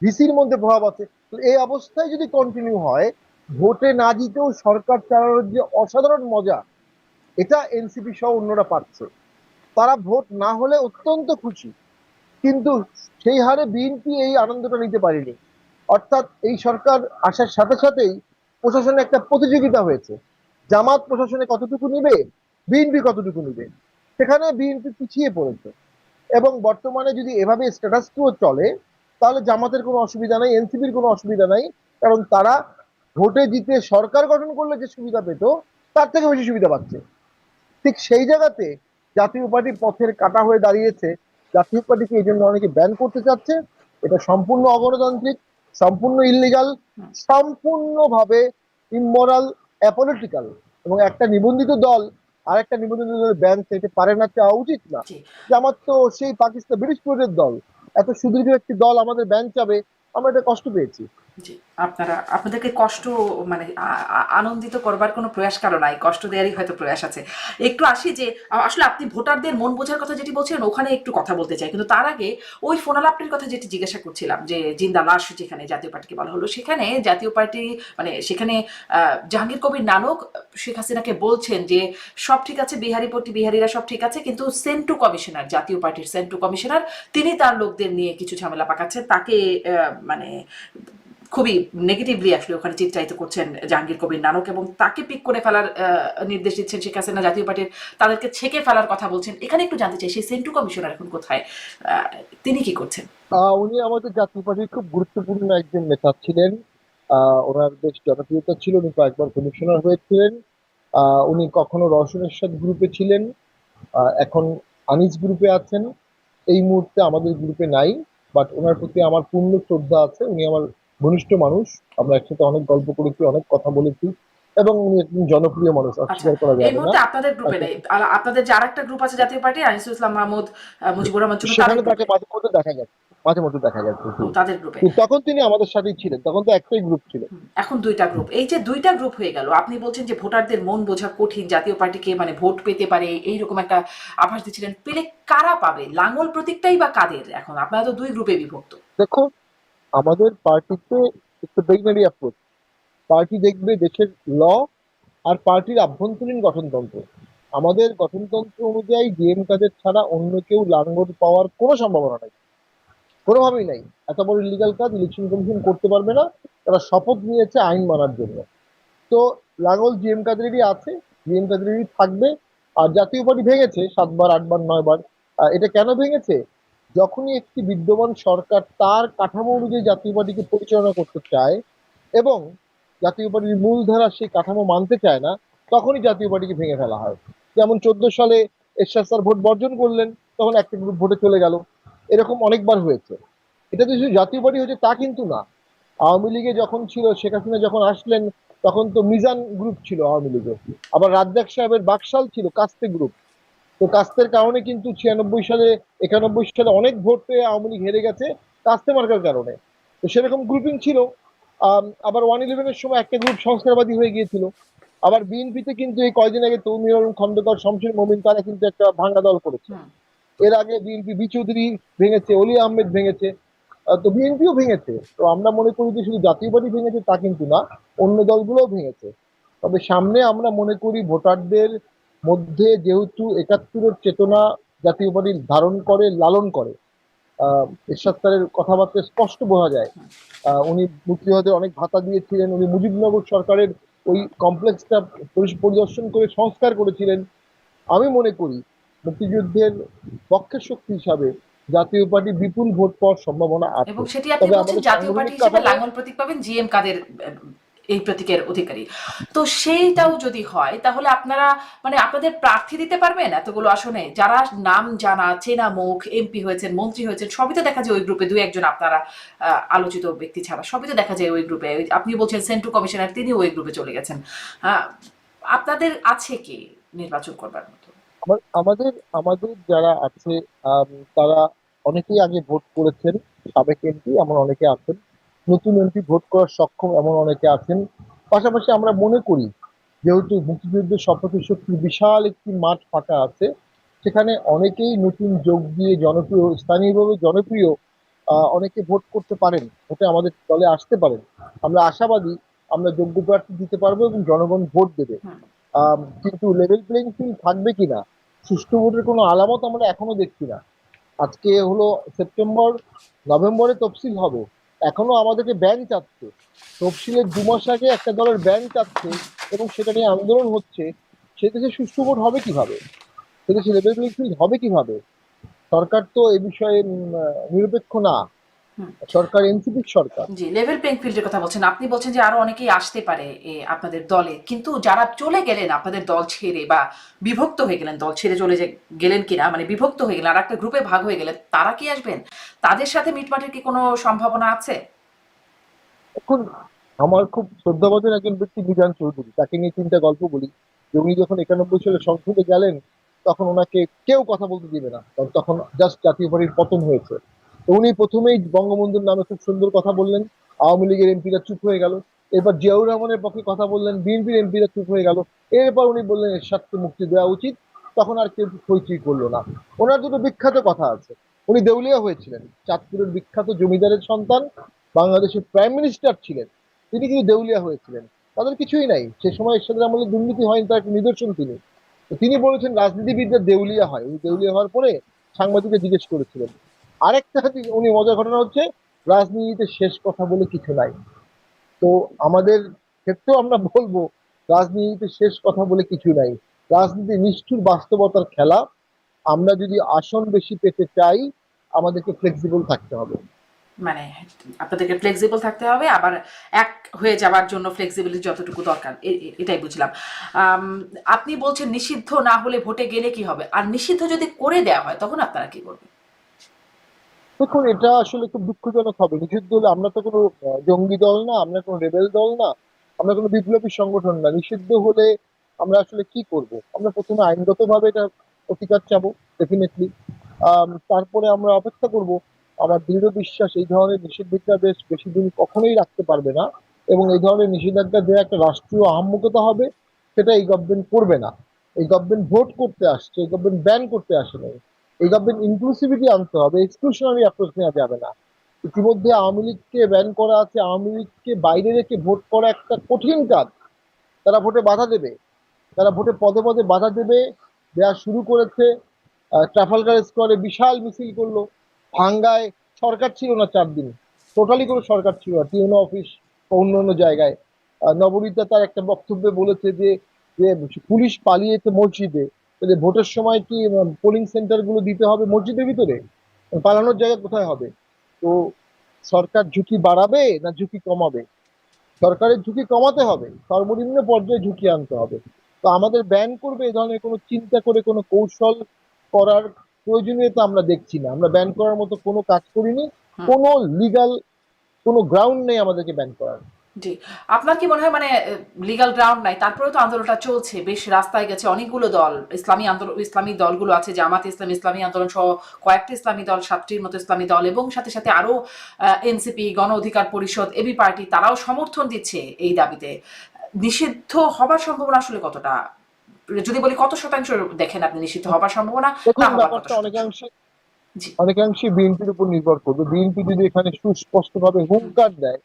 [SPEAKER 2] ভিসির মধ্যে প্রভাব আছে। তো এই অবস্থায় যদি কন্টিনিউ হয়, ভোটে না জিতেও সরকার চালানোর যে অসাধারণ মজা, এটা এনসিপি সহ অন্যরা পাচ্ছে। তারা ভোট না হলে অত্যন্ত খুশি, কিন্তু সেই হারে বিএনপি এই আনন্দটা নিতে পারেনি। অর্থাৎ এই সরকার আসার সাথে সাথেই প্রশাসনে একটা প্রতিযোগিতা হয়েছে, জামাত প্রশাসনে কতটুকু নিবে, বিএনপি কতটুকু নিবে, সেখানে বিএনপি পিছিয়ে পড়েছে। এবং বর্তমানে যদি এভাবে স্ট্যাটাস কুয়ো চলে তাহলে জামাতের কোনো অসুবিধা নাই, এনসিপির কোনো অসুবিধা নাই, কারণ তারা ভোটে জিতে সরকার গঠন করলে যে সুবিধা পেত তার থেকে বেশি সুবিধা পাচ্ছে। ঠিক সেই জায়গাতে জাতীয় পার্টি পথের কাটা হয়ে দাঁড়িয়েছে জাতীয় পার্টিকে এই জন্য অনেকে ব্যান করতে চাচ্ছে। এটা সম্পূর্ণ অগণতান্ত্রিক, সম্পূর্ণ ইল্লিগাল,
[SPEAKER 1] হুম,
[SPEAKER 2] সম্পূর্ণভাবে ইমোরাল, অ্যাপলিটিক্যাল। এবং একটা নিবন্ধিত দল আর একটা নিবন্ধিত দলের ব্যান চাইতে পারে না, চাওয়া উচিত না।
[SPEAKER 1] জি।
[SPEAKER 2] জামাত তো সেই পাকিস্তান ব্রিটিশ পিরিয়ডের দল, এত সুদীর্ঘ একটি দল আমাদের ব্যান চাবে, আমরা এটা কষ্ট পেয়েছি।
[SPEAKER 1] জি, আপনাদেরকে কষ্ট মানে আনন্দিত করবার কোনো প্রয়াস কারো নাই, কষ্ট দেওয়ারই হয়তো প্রয়াস আছে। একটু আসি যে আসলে আপনি ভোটারদের মন বোঝার কথা যেটি বলছিলেন ওখানে একটু কথা বলতে চাই, কিন্তু তার আগে ওই ফোনালাপটির কথা যেটি জিজ্ঞাসা করছিলাম যে জিন্দা লাশ যেখানে জাতীয় পার্টিকে বলা হলো, সেখানে জাতীয় পার্টি মানে সেখানে জাহাঙ্গীর কবির নানক শেখ হাসিনাকে বলছেন যে সব ঠিক আছে, বিহারিপট্টি বিহারিরা সব ঠিক আছে, কিন্তু সেন্টু কমিশনার, জাতীয় পার্টির সেন্টু কমিশনার, তিনি তার লোকদের নিয়ে কিছু ঝামেলা পাকাচ্ছেন, তাকে মানে খুবই নেগেটিভলি আসলে ওখানে চিত্রায়িত করছেন জাহাঙ্গীর কবির নানক, এবং তাকে পিক করে ফেলার নির্দেশ দিচ্ছেন শেখ হাসিনা, জাতীয় পার্টির তাদেরকে ছেঁকে ফেলার কথা বলছেন। এখানে একটু জানতে চাই সেই সেন্টু কমিশনার এখন কোথায়, তিনি কি করছেন?
[SPEAKER 2] উনি আমাদের জাতীয় পার্টির খুব গুরুত্বপূর্ণ একজন নেতা ছিলেন। ওনার বেশ জনপ্রিয়তা ছিল, উনি কয়েকবার কমিশনার হয়েছিলেন। উনি কখনো রওশন এরশাদ গ্রুপে ছিলেন, এখন আনিস গ্রুপে আছেন। এই মুহূর্তে আমাদের গ্রুপে নাই, বাট ওনার প্রতি আমার পূর্ণ শ্রদ্ধা আছে। উনি আমার ঘনিষ্ঠ মানুষ, আমরা একসাথে অনেক গল্প করেছি, অনেক কথা বলেছি, এবং উনি একজন জনপ্রিয় মানুষ,
[SPEAKER 1] আচ্ছা,
[SPEAKER 2] অস্বীকার করা
[SPEAKER 1] এই
[SPEAKER 2] যাবে না।
[SPEAKER 1] মুহূর্তে আপনাদের
[SPEAKER 2] আর
[SPEAKER 1] গ্রুপে নেই, আর আপনাদের যে আরেকটা গ্রুপ আছে জাতীয় পার্টি, আনিসুল ইসলাম মাহমুদ, মুজিবুর রহমান চুন্নু, তাদের
[SPEAKER 2] সেখানে তাকে
[SPEAKER 1] গ্রুপে?
[SPEAKER 2] মাঝে মধ্যে দেখা গেছে, মাঝে মধ্যে দেখা গেছে,
[SPEAKER 1] ও,
[SPEAKER 2] জি।
[SPEAKER 1] তাদের গ্রুপে।
[SPEAKER 2] কিন্তু তখন তিনি আমাদের সাথেই ছিলেন, তখন তো একটাই গ্রুপ ছিল।
[SPEAKER 1] এখন দুইটা গ্রুপ, এই যে দুইটা গ্রুপ হয়ে গেল, আপনি বলছেন যে ভোটারদের মন বোঝা কঠিন, জাতীয় পার্টিকে মানে ভোট পেতে পারে এইরকম একটা আভাস দিচ্ছিলেন, পেলে কারা পাবে, লাঙ্গল প্রতীকটাই বা কাদের? এখন আপনারা তো দুই গ্রুপে বিভক্ত।
[SPEAKER 2] দেখো, আমাদের পার্টিতে একটু বেগনারি অ্যাপ্রোচ। পার্টি দেখবে দেশের ল আর পার্টির আভ্যন্তরীণ গঠনতন্ত্র। আমাদের গঠনতন্ত্র অনুযায়ী ডিএম কাদের ছাড়া অন্য কেউ লাঙ্গল পাওয়ার কোনো সম্ভাবনা নাই, কোনোভাবেই নাই। এত বড় ইলিগাল কাজ ইলেকশন কমিশন করতে পারবে না। তারা শপথ নিয়েছে আইন মানার জন্য। তো লাঙ্গল জিএম কাদেরই আছে, জিএম কাদেরই থাকবে। আর জাতীয় পার্টি ভেঙেছে 7 বার 8 বার 9 বার। এটা কেন ভেঙেছে? যখনই একটি বিদ্যমান সরকার তার কাঠামো অনুযায়ী জাতীয় পার্টিকে পরিচালনা করতে চায় এবং জাতীয় পার্টির মূলধারা সেই কাঠামো মানতে চায় না, তখনই জাতীয় পার্টিকে ভেঙে ফেলা হয়। যেমন 14 সালে এরশাদ স্যার ভোট বর্জন করলেন, তখন একটা গ্রুপ ভোটে চলে গেল। এরকম অনেকবার হয়েছে। এটা যে শুধু জাতীয় পার্টি হয়েছে তা কিন্তু না। আওয়ামী লীগে যখন ছিল, শেখ হাসিনা যখন আসলেন, তখন তো মিজান গ্রুপ ছিল আওয়ামী লীগে। আবার রাজ্জাক সাহেবের বাকশাল ছিল, কাস্তে গ্রুপ। তো কাস্তের কারণে কিন্তু 96 সালে 91 সালে অনেক ভোট পেয়ে আওয়ামী লীগ হেরে গেছে কাস্তে মার্কার কারণে। তো সেরকম গ্রুপিং ছিল। আবার 111-এর সময় একটা গ্রুপ সংস্কারবাদী হয়ে গিয়েছিল। আবার বিএনপিতে কিন্তু এই কয়দিন আগে তৌমির আলম খন্দকার, শমশের মমিন, তারা কিন্তু একটা ভাঙ্গা দল করেছে।
[SPEAKER 1] হুম।
[SPEAKER 2] এর আগে বিএনপি বি চৌধুরী ভেঙেছে, অলি আহমেদ ভেঙেছে, তো বিএনপিও ভেঙেছে। তো আমরা মনে করি যে শুধু জাতীয় পার্টি ভেঙেছে তা কিন্তু না, অন্য দলগুলোও ভেঙেছে। তবে সামনে আমরা মনে করি ভোটারদের মধ্যে যেহেতু 71-এর চেতনা জাতীয় পার্টি ধারণ করে, লালন করে, এরশাদ স্যারের কথাবার্তা স্পষ্ট বোঝা যায়। উনি মুক্তিযোদ্ধাদের অনেক ভাতা দিয়েছিলেন, উনি মুজিবনগর সরকারের ওই কমপ্লেক্সটা পরিদর্শন করে সংস্কার করেছিলেন। আমি মনে করি মুক্তিযুদ্ধের পক্ষের শক্তি হিসাবে জাতীয় পার্টি বিপুল ভোট পাওয়ার সম্ভাবনা
[SPEAKER 1] এবং
[SPEAKER 2] আছে।
[SPEAKER 1] সেটি আপনি
[SPEAKER 2] তবে
[SPEAKER 1] বলছেন
[SPEAKER 2] আমাদের
[SPEAKER 1] জাতীয় পার্টি
[SPEAKER 2] সাংগঠনিক
[SPEAKER 1] হিসেবে
[SPEAKER 2] কাঠামো,
[SPEAKER 1] লাঙ্গল প্রতীক পাবেন জিএম কাদের, এই প্রতীকের অধিকারী। তো সেইটাও যদি হয় তাহলে আপনারা মানে আপনাদের প্রার্থী দিতে পারবেন এতগুলো আসনে, যারা নাম জানা চেনা মুখ, এমপি হয়েছেন, মন্ত্রী হয়েছেন, সবই তো দেখা যায় ওই গ্রুপে, দুই একজন আপনারা আলোচিত ব্যক্তি ছাড়া সবই তো দেখা যায় ওই গ্রুপে। আপনি বলছেন সেন্টু কমিশনার, তিনি ওই গ্রুপে চলে গেছেন। আহ, আপনাদের আছে কি নির্বাচন করবার মতো?
[SPEAKER 2] আমাদের আমাদের যারা আছে, আম, তারা অনেকেই আগে ভোট করেছেন, সাবেক এমপি এমন অনেকে আছেন, নতুন এমপি ভোট করার সক্ষম এমন অনেকে আছেন। পাশাপাশি আমরা মনে করি যেহেতু মুক্তিযুদ্ধের শপথের শক্তি বিশাল একটি মাঠ ফাঁকা আছে, সেখানে অনেকেই নতুন যোগ দিয়ে জনপ্রিয়, স্থানীয়ভাবে জনপ্রিয় অনেকে ভোট করতে পারেন, ভোটে আমাদের দলে আসতে পারেন। আমরা আশাবাদী আমরা যোগ্য প্রার্থী দিতে পারবো এবং জনগণ ভোট দেবে।
[SPEAKER 1] হুম।
[SPEAKER 2] কিন্তু লেভেল প্লেইং ফিল্ড থাকবে কিনা, সুষ্ঠু ভোটের কোনো আলামত আমরা এখনো দেখছি না। আজকে হলো সেপ্টেম্বর, নভেম্বরে তফসিল হবে, এখনো আমাদেরকে ব্যান চাচ্ছে। তফসিলের 2 মাস আগে একটা দলের ব্যান চাচ্ছে এবং সেটা নিয়ে আন্দোলন হচ্ছে। সে দেশে সুষ্ঠু ভোট হবে কিভাবে? সে দেশে লেভেল প্লেইং ফিল্ড হবে কিভাবে? সরকার তো এ বিষয়ে নিরপেক্ষ না।
[SPEAKER 1] হুম।
[SPEAKER 2] সরকার এনসিপির সরকার।
[SPEAKER 1] জি, লেভেল প্লেইং ফিল্ডের কথা বলছেন। আপনি বলছেন যে আরো অনেকেই আসতে পারে আপনাদের দলে। কিন্তু যারা চলে গেলেন আপনাদের দল ছেড়ে বা বিভক্ত হয়ে গেলেন, দল ছেড়ে চলে যে গেলেন কিনা, মানে বিভক্ত হয়ে গেলেন, আরেকটা গ্রুপে ভাগ হয়ে গেলেন, তারা কি আসবেন? তাদের সাথে মিটমাটের কি কোনো সম্ভাবনা আছে?
[SPEAKER 2] এখন আমার খুব শ্রদ্ধাভাজন একজন ব্যক্তি বিধান চৌধুরী, তাকে নিয়ে তিনটা গল্প বলি। যে উনি যখন 91 সালে সংসদে গেলেন, তখন ওনাকে কেউ কথা বলতে দিবে না, কারণ তখন জাস্ট জাতীয় পার্টির পতন হয়েছে। তো উনি প্রথমেই বঙ্গবন্ধুর নামে খুব সুন্দর কথা বললেন, আওয়ামী লীগের এমপিরা চুপ হয়ে গেল। এরপর জিয়াউর রহমানের পক্ষে কথা বললেন, বিএনপির এমপিরা চুপ হয়ে গেল। এরপর উনি বললেন এরশাদকে মুক্তি দেওয়া উচিত। তখন আর কেউ হইচই করলো না। ওনার দুটো বিখ্যাত কথা আছে। উনি দেউলিয়া হয়েছিলেন, চাঁদপুরের বিখ্যাত জমিদারের সন্তান, বাংলাদেশের প্রাইম মিনিস্টার ছিলেন, তিনি কিন্তু দেউলিয়া হয়েছিলেন। তাদের কিছুই নাই, সে সময় এরশাদের আমলে দুর্নীতি হয়নি, তার একটা নিদর্শন তিনি। তো তিনি বলেছেন রাজনীতিবিদরা দেউলিয়া হয়। উনি দেউলিয়া হওয়ার পরে সাংবাদিকদের জিজ্ঞেস করেছিলেন। আরেকটা উনি মজার ঘটনা হচ্ছে, রাজনীতিতে শেষ কথা বলে কিছু নাই। তো আমাদের ক্ষেত্রেও আমরা বলবো, রাজনীতিতে শেষ কথা বলে কিছু নাই। রাজনীতি নিষ্ঠুর বাস্তবতার খেলা। আমরা যদি আসন বেশি পেতে চাই, আমাদেরকে ফ্লেক্সিবল থাকতে হবে।
[SPEAKER 1] মানে আপনাদেরকে ফ্লেক্সিবল থাকতে হবে, আবার এক হয়ে যাওয়ার জন্য ফ্লেক্সিবিলিটি যতটুকু দরকার, এটাই বুঝলাম। আম, আপনি বলছেন নিষিদ্ধ না হলে ভোটে গেলে কি হবে, আর নিষিদ্ধ যদি করে দেওয়া হয় তখন আপনারা কি করবেন?
[SPEAKER 2] দেখুন, এটা আসলে খুব দুঃখজনক হবে। নিষিদ্ধ হলে আমরা তো কোনো জঙ্গি দল না, আমরা কোনো রেবেল দল না, আমরা কোনো বিপ্লবী সংগঠন না। নিষিদ্ধ হলে আমরা আসলে কি করব? আমরা প্রথমে আইনগত ভাবে এটা প্রতিকার চাবো, ডেফিনেটলি। তারপরে আমরা অপেক্ষা করব। আমার দৃঢ় বিশ্বাস এই ধরনের নিষেধাজ্ঞা বেশ বেশি দিন কখনোই রাখতে পারবে না, এবং এই ধরনের নিষেধাজ্ঞা দেওয়া একটা রাষ্ট্রীয় আহাম্মকতা হবে। সেটা এই গভর্নমেন্ট করবে না। এই গভর্নমেন্ট ভোট করতে আসছে, এই গভর্নমেন্ট ব্যান করতে আসে নাই। এই গভর্নমেন্ট ইনক্লুসিভিটি আনতে হবে, এক্সক্লুশনারি অ্যাপ্রোচ নেওয়া যাবে না। ইতিমধ্যে আওয়ামী লীগকে ব্যান করা আছে, আওয়ামী লীগকে বাইরে রেখে ভোট করা একটা কঠিন কাজ। তারা ভোটে বাধা দেবে, তারা ভোটে পদে পদে বাধা দেবে, দেওয়া শুরু করেছে। ট্রাফালগার স্কোয়ারে বিশাল মিছিল করলো। ভাঙ্গায় সরকার ছিল না 4 দিন, টোটালি কোনো সরকার ছিল না, টিউনো অফিস বা অন্য অন্য জায়গায়। নবনীতা তার একটা বক্তব্যে বলেছে যে যে পুলিশ পালিয়েছে মসজিদে। তাহলে ভোটের সময় কি পোলিং সেন্টার গুলো দিতে হবে মসজিদের ভিতরে? পালানোর জায়গা কোথায় হবে? তো সরকার ঝুঁকি বাড়াবে না ঝুঁকি কমাবে? সরকারের ঝুঁকি কমাতে হবে, সর্বনিম্ন পর্যায়ে ঝুঁকি আনতে হবে। তো আমাদের ব্যান করবে এ ধরনের কোনো চিন্তা করে কোনো কৌশল করার প্রয়োজনীয়তা আমরা দেখছি না। আমরা ব্যান করার মতো কোনো কাজ করিনি।
[SPEAKER 1] হুম।
[SPEAKER 2] কোনো লিগাল কোনো গ্রাউন্ড নেই আমাদেরকে ব্যান করার।
[SPEAKER 1] জি। আপনার কি মনে হয়, মানে লিগ্যাল গ্রাউন্ড নাই, তারপরেও তো আন্দোলনটা চলছে, বেশ রাস্তায় গেছে অনেকগুলো দল, ইসলামী আন্দোলন, ইসলামী দলগুলো আছে, জামাত ইসলাম, ইসলামী আন্দোলন সহ কয়েকটি ইসলামী দল, 7টির মতো ইসলামী দল, এবং সাথে সাথে আরো এনসিপি, গণ অধিকার পরিষদ, এবি পার্টি, তারাও সমর্থন দিচ্ছে এই দাবিতে। নিষিদ্ধ হবার সম্ভাবনা আসলে কতটা, যদি বলি কত শতাংশ দেখেন আপনি নিষিদ্ধ হবার সম্ভাবনা, না
[SPEAKER 2] দেখুন,
[SPEAKER 1] হবার কত
[SPEAKER 2] ব্যাপারটা
[SPEAKER 1] শতাংশ?
[SPEAKER 2] অনেকাংশে
[SPEAKER 1] জি।
[SPEAKER 2] অনেকাংশে বিএনপির উপর নির্ভর করবে। বিএনপি যদি এখানে সুস্পষ্টভাবে
[SPEAKER 1] হুম।
[SPEAKER 2] হুঙ্কার দেয়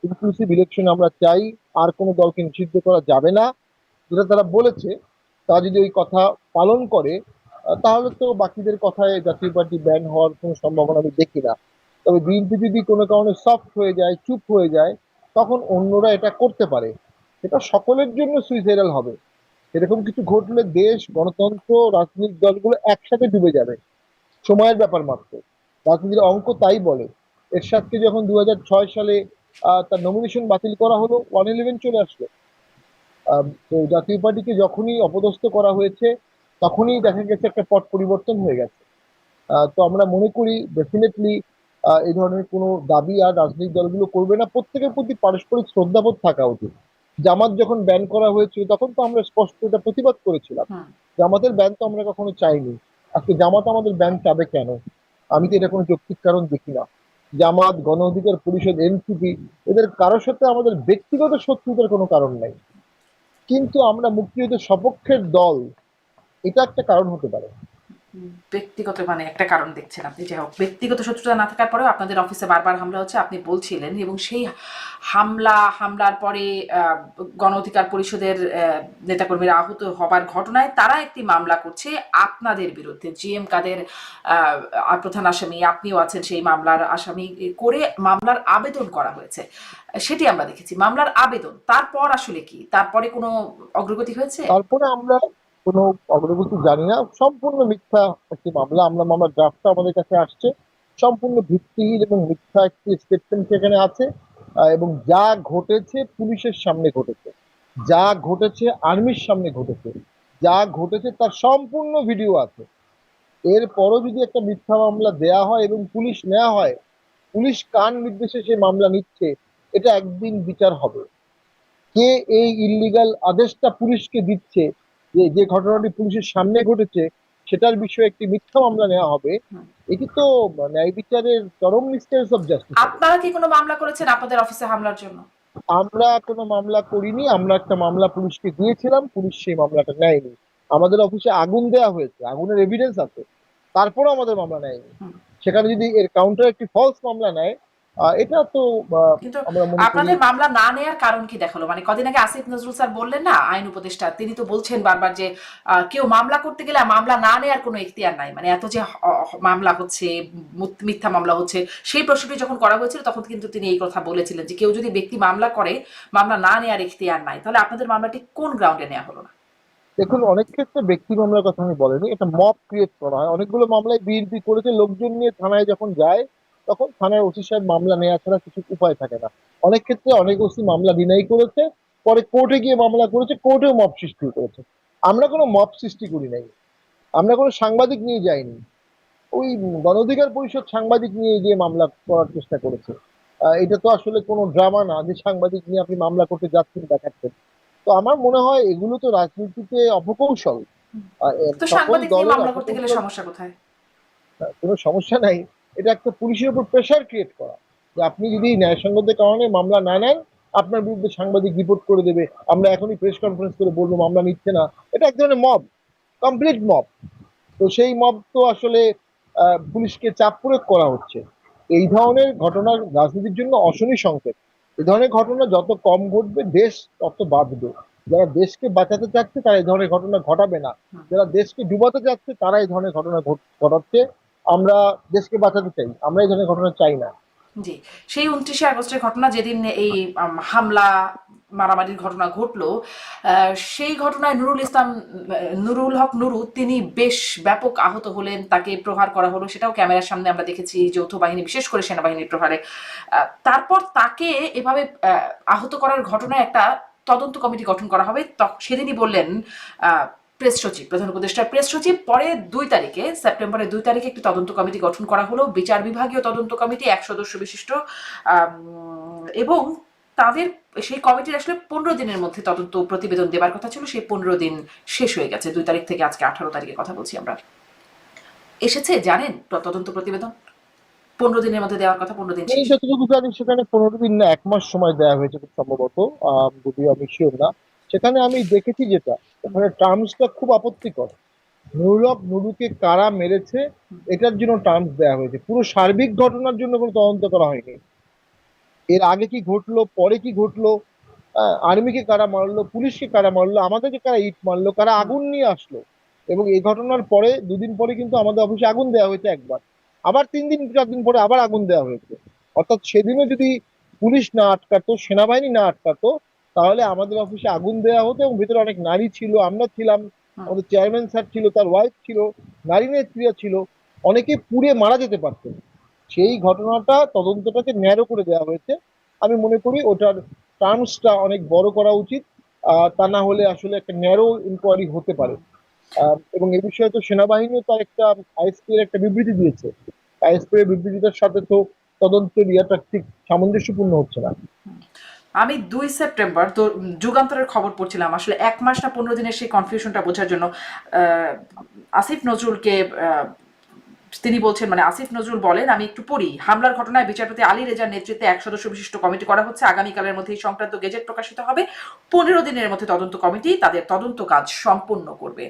[SPEAKER 2] ইনক্লুসিভ ইলেকশন আমরা চাই, আর কোনো দলকে নিষিদ্ধ করা যাবে না, যেটা তারা বলেছে, তা যদি ওই কথা পালন করে, তাহলে তো বাকিদের কথায় জাতীয় পার্টি ব্যান হওয়ার কোনো সম্ভাবনা আমি দেখি না। তবে বিএনপি যদি কোনো কারণে সফট হয়ে যায়, চুপ হয়ে যায়, তখন অন্যরা এটা করতে পারে। এটা সকলের জন্য সুইসাইডাল হবে। এরকম কিছু ঘটলে দেশ, গণতন্ত্র, রাজনৈতিক দলগুলো একসাথে ডুবে যাবে। সময়ের ব্যাপার মাত্র। রাজনীতির অঙ্ক তাই বলে। এরশাদকে যখন 2006 সালে তার নমিনেশন বাতিল করা হলো, 111 চলে আসলো। তো জাতীয় পার্টিকে যখনই অপদস্থ করা হয়েছে, তখনই দেখা গেছে একটা পট পরিবর্তন হয়ে গেছে। তো আমরা মনে করি ডেফিনেটলি এই ধরনের কোনো দাবি আর রাজনৈতিক দলগুলো করবে না। প্রত্যেকের প্রতি পারস্পরিক শ্রদ্ধাবোধ থাকা উচিত। জামাত যখন ব্যান করা হয়েছিল, তখন তো আমরা স্পষ্ট এটা প্রতিবাদ করেছিলাম।
[SPEAKER 1] হুম।
[SPEAKER 2] জামাতের ব্যান তো আমরা কখনো চাইনি। আজকে জামাত আমাদের ব্যান চাবে কেন? আমি তো এটা কোনো যৌক্তিক কারণ দেখি না। জামাত, গণ অধিকার পরিষদ, এনসিপি, এদের কারোর সাথে আমাদের ব্যক্তিগত শত্রুতার কোনো কারণ নাই। কিন্তু আমরা মুক্তিযুদ্ধের সপক্ষের দল, এটা একটা কারণ হতে পারে।
[SPEAKER 1] ব্যক্তিগত মানে একটা কারণ দেখছেন আপনি, যাই হোক, ব্যক্তিগত শত্রুতা না থাকার পরেও আপনাদের অফিসে বারবার হামলা হচ্ছে আপনি বলছিলেন, এবং সেই হামলার পরে গণ অধিকার পরিষদের নেতাকর্মীরা আহত হবার ঘটনায় তারা একটি মামলা করছে আপনাদের বিরুদ্ধে। জিএম কাদের প্রধান আসামি, আপনিও আছেন সেই মামলার আসামি, করে মামলার আবেদন করা হয়েছে, সেটি আমরা দেখেছি, মামলার আবেদন। তারপর আসলে কি, তারপরে কোনো অগ্রগতি হয়েছে?
[SPEAKER 2] তারপরে আমরা কোনো অগ্রগতি জানি না, সম্পূর্ণ মিথ্যা একটি মামলা। মামলার ড্রাফটটা আমাদের কাছে আসছে, সম্পূর্ণ ভিত্তিহীন এবং মিথ্যা একটি স্টেটমেন্ট সেখানে আছে। এবং যা ঘটেছে পুলিশের সামনে ঘটেছে, যা ঘটেছে আর্মির সামনে ঘটেছে, যা ঘটেছে তার সম্পূর্ণ ভিডিও আছে। এরপরও যদি একটা মিথ্যা মামলা দেয়া হয় এবং পুলিশ নেওয়া হয়, পুলিশ কার নির্দেশে সেই মামলা নিচ্ছে, এটা একদিন বিচার হবে। কে এই ইল্লিগাল আদেশটা পুলিশকে দিচ্ছে যে যে ঘটনাটি পুলিশের সামনে ঘটেছে সেটার বিষয়ে একটি মিথ্যা মামলা নেওয়া হবে,
[SPEAKER 1] হুম।
[SPEAKER 2] এটি তো ন্যায় বিচারের চরম মিসক্যারেজ অফ জাস্টিস হবে।
[SPEAKER 1] আপনারা কি কোনো মামলা করেছেন আপনাদের অফিসে হামলার জন্য?
[SPEAKER 2] আমরা কোনো মামলা করিনি, আমরা একটা মামলা পুলিশকে দিয়েছিলাম, পুলিশ সেই মামলাটা নেয়নি। আমাদের অফিসে আগুন দেওয়া হয়েছে, আগুনের এভিডেন্স আছে, তারপরেও আমাদের মামলা নেয়নি।
[SPEAKER 1] হুম।
[SPEAKER 2] সেখানে যদি এর কাউন্টার একটি ফলস মামলা নেয়, এটা তো
[SPEAKER 1] কিন্তু
[SPEAKER 2] আমরা মনে করি।
[SPEAKER 1] আপনাদের মামলা না নেয়ার কারণ কি দেখালো? মানে কদিন আগে আসিফ নজরুল স্যার বললেন না, আইন উপদেষ্টা, তিনি তো বলছেন বারবার যে কেউ মামলা করতে গেলে মামলা না নেয়ার কোনো এখতিয়ার নাই। মানে এত যে মামলা হচ্ছে, মিথ্যা মামলা হচ্ছে, সেই প্রশ্নটি যখন করা হয়েছিল তখন কিন্তু তিনি এই কথা বলেছিলেন যে কেউ যদি ব্যক্তি মামলা করে, মামলা না নেয়ার এখতিয়ার নাই। তাহলে আপনাদের মামলাটি কোন গ্রাউন্ডে নেওয়া হলো না?
[SPEAKER 2] দেখুন, অনেক ক্ষেত্রে ব্যক্তি মামলার কথা আমি বলিনি, এটা মব ক্রিয়েট করা হয়। অনেকগুলো মামলায় বিএনপি করেছে, লোকজন নিয়ে থানায় যখন যায় তখন থানার ওসি সাহেব মামলা নেওয়া ছাড়া কিছু উপায় থাকে না। অনেক ক্ষেত্রে অনেক ওসি মামলা ডিনাই করেছে, পরে কোর্টে গিয়ে মামলা করেছে, কোর্টেও মব সৃষ্টি করেছে। আমরা কোনো মব সৃষ্টি করি নাই, আমরা কোনো সাংবাদিক নিয়ে যাইনি। ওই গণ অধিকার পরিষদ সাংবাদিক নিয়ে গিয়ে মামলা করার চেষ্টা করেছে। এটা তো আসলে কোনো ড্রামা না যে সাংবাদিক নিয়ে আপনি মামলা করতে যাচ্ছেন দেখাচ্ছেন। তো আমার মনে হয় এগুলো তো রাজনীতিতে অপকৌশল।
[SPEAKER 1] তো
[SPEAKER 2] সকল
[SPEAKER 1] সাংবাদিক নিয়ে
[SPEAKER 2] দলের
[SPEAKER 1] মামলা করতে গেলে
[SPEAKER 2] অপকৌশল,
[SPEAKER 1] সমস্যা কোথায়?
[SPEAKER 2] কোনো সমস্যা নাই। এটা একটা পুলিশের উপর প্রেশার ক্রিয়েট করা, যে আপনি যদি ন্যায়সঙ্গত কারণে মামলা না নেন, আপনার বিরুদ্ধে সাংবাদিক রিপোর্ট করে দেবে, আমরা এখনই প্রেস কনফারেন্স করে বলবো মামলা নিচ্ছে না। এটা এক ধরনের মব, কমপ্লিট মব। তো সেই মব তো আসলে পুলিশকে চাপ প্রয়োগ করা হচ্ছে। এই ধরনের ঘটনার রাজনীতির জন্য অশনি সংকেত। এই ধরনের ঘটনা যত কম ঘটবে দেশ তত বাঁচবে। যারা দেশকে বাঁচাতে চাচ্ছে তারা এই ধরনের ঘটনা ঘটাবে না, যারা দেশকে ডুবাতে চাচ্ছে তারা এই ধরনের ঘটনা ঘটাচ্ছে। আমরা দেশকে বাঁচাতে চাই, আমরা এই ধরনের ঘটনা চাই না।
[SPEAKER 1] জি, সেই 29শে আগস্টের ঘটনা, যেদিন এই হামলা মারামারির ঘটনা ঘটলো, সেই ঘটনায় নুরুল ইসলাম, নুরুল হক নুরু, তিনি বেশ ব্যাপক আহত হলেন, তাকে প্রহার করা হলো, সেটাও ক্যামেরার সামনে আমরা দেখেছি, যৌথ বাহিনী, বিশেষ করে সেনাবাহিনীর প্রহারে। তারপর তাকে এভাবে আহত করার ঘটনায় একটা তদন্ত কমিটি গঠন করা হবে। সেদিনই বললেন প্রেস সচিব, প্রধান উপদেষ্টার প্রেস সচিব। পরে 2 তারিখে, সেপ্টেম্বরের 2 তারিখে একটি তদন্ত কমিটি গঠন করা হলো, বিচার বিভাগীয় তদন্ত কমিটি, 1 সদস্য বিশিষ্ট। এবং তাদের সেই কমিটির আসলে 15 দিনের মধ্যে তদন্ত প্রতিবেদন দেবার কথা ছিল। সেই 15 দিন শেষ হয়ে গেছে। 2 তারিখ থেকে আজকে 18 তারিখের কথা বলছি আমরা। এসেছে জানেন তদন্ত প্রতিবেদন? 15 দিনের মধ্যে দেওয়ার কথা, 15 দিন
[SPEAKER 2] আমি
[SPEAKER 1] শেষ।
[SPEAKER 2] যতটুকু জানি সেখানে 15 দিন না 1 মাস সময় দেওয়া হয়েছে খুব সম্ভবত, যদিও আমি শিওর না। সেখানে আমি দেখেছি যেটা, ওখানে টার্মসটা খুব আপত্তিকর। নুরুল হক নুরুকে কারা মেরেছে এটার জন্য টার্মস দেওয়া হয়েছে, পুরো সার্বিক ঘটনার জন্য কোনো তদন্ত করা হয়নি। এর আগে কি ঘটলো, পরে কি ঘটলো, আর্মিকে কারা মারলো, পুলিশকে কারা মারলো, আমাদেরকে কারা ইট মারলো, কারা আগুন নিয়ে আসলো। এবং এই ঘটনার পরে 2 দিন পরে কিন্তু আমাদের অফিসে আগুন দেওয়া হয়েছে একবার, আবার 3 দিন 4 দিন পরে আবার আগুন দেওয়া হয়েছে। অর্থাৎ সেদিনও যদি পুলিশ না আটকাতো, সেনাবাহিনী না আটকাতো, তাহলে আমাদের অফিসে আগুন দেওয়া হতো এবং ভিতরে অনেক নারী ছিল, আমরা ছিলাম, আমাদের চেয়ারম্যান স্যার ছিল, তার ওয়াইফ ছিল, নারী নেত্রীরা ছিল, অনেকে পুড়ে মারা যেতে পারতেন। সেই ঘটনাটা তদন্তটাকে ন্যারো করে দেওয়া হয়েছে। আমি মনে করি ওটার টার্মসটা অনেক বড় করা উচিত। তা না হলে আসলে একটা ন্যারো ইনকোয়ারি হতে পারে। এবং এ বিষয়ে তো সেনাবাহিনীও তার একটা আইএসপি এর একটা বিবৃতি দিয়েছে। আইএসপি এর বিবৃতিটার সাথে তো তদন্তের ইয়েটা ঠিক সামঞ্জস্যপূর্ণ হচ্ছে না।
[SPEAKER 1] আমি 2 সেপ্টেম্বর তো যুগান্তরের খবর পড়ছিলাম, আসলে 1 মাস না 15 দিনের সেই কনফিউশনটা বোঝার জন্য আসিফ নজরুলকে, তিনি বলছেন, মানে আসিফ নজরুল বলেন, আমি একটু পড়ি, হামলার ঘটনায় বিচারপতি আলী রেজার নেতৃত্বে 1 সদস্য বিশিষ্ট কমিটি করা হচ্ছে। আগামীকালের মধ্যে এই সংক্রান্ত গেজেট প্রকাশিত হবে। 15 দিনের মধ্যে তদন্ত কমিটি তাদের তদন্ত কাজ সম্পূর্ণ করবে।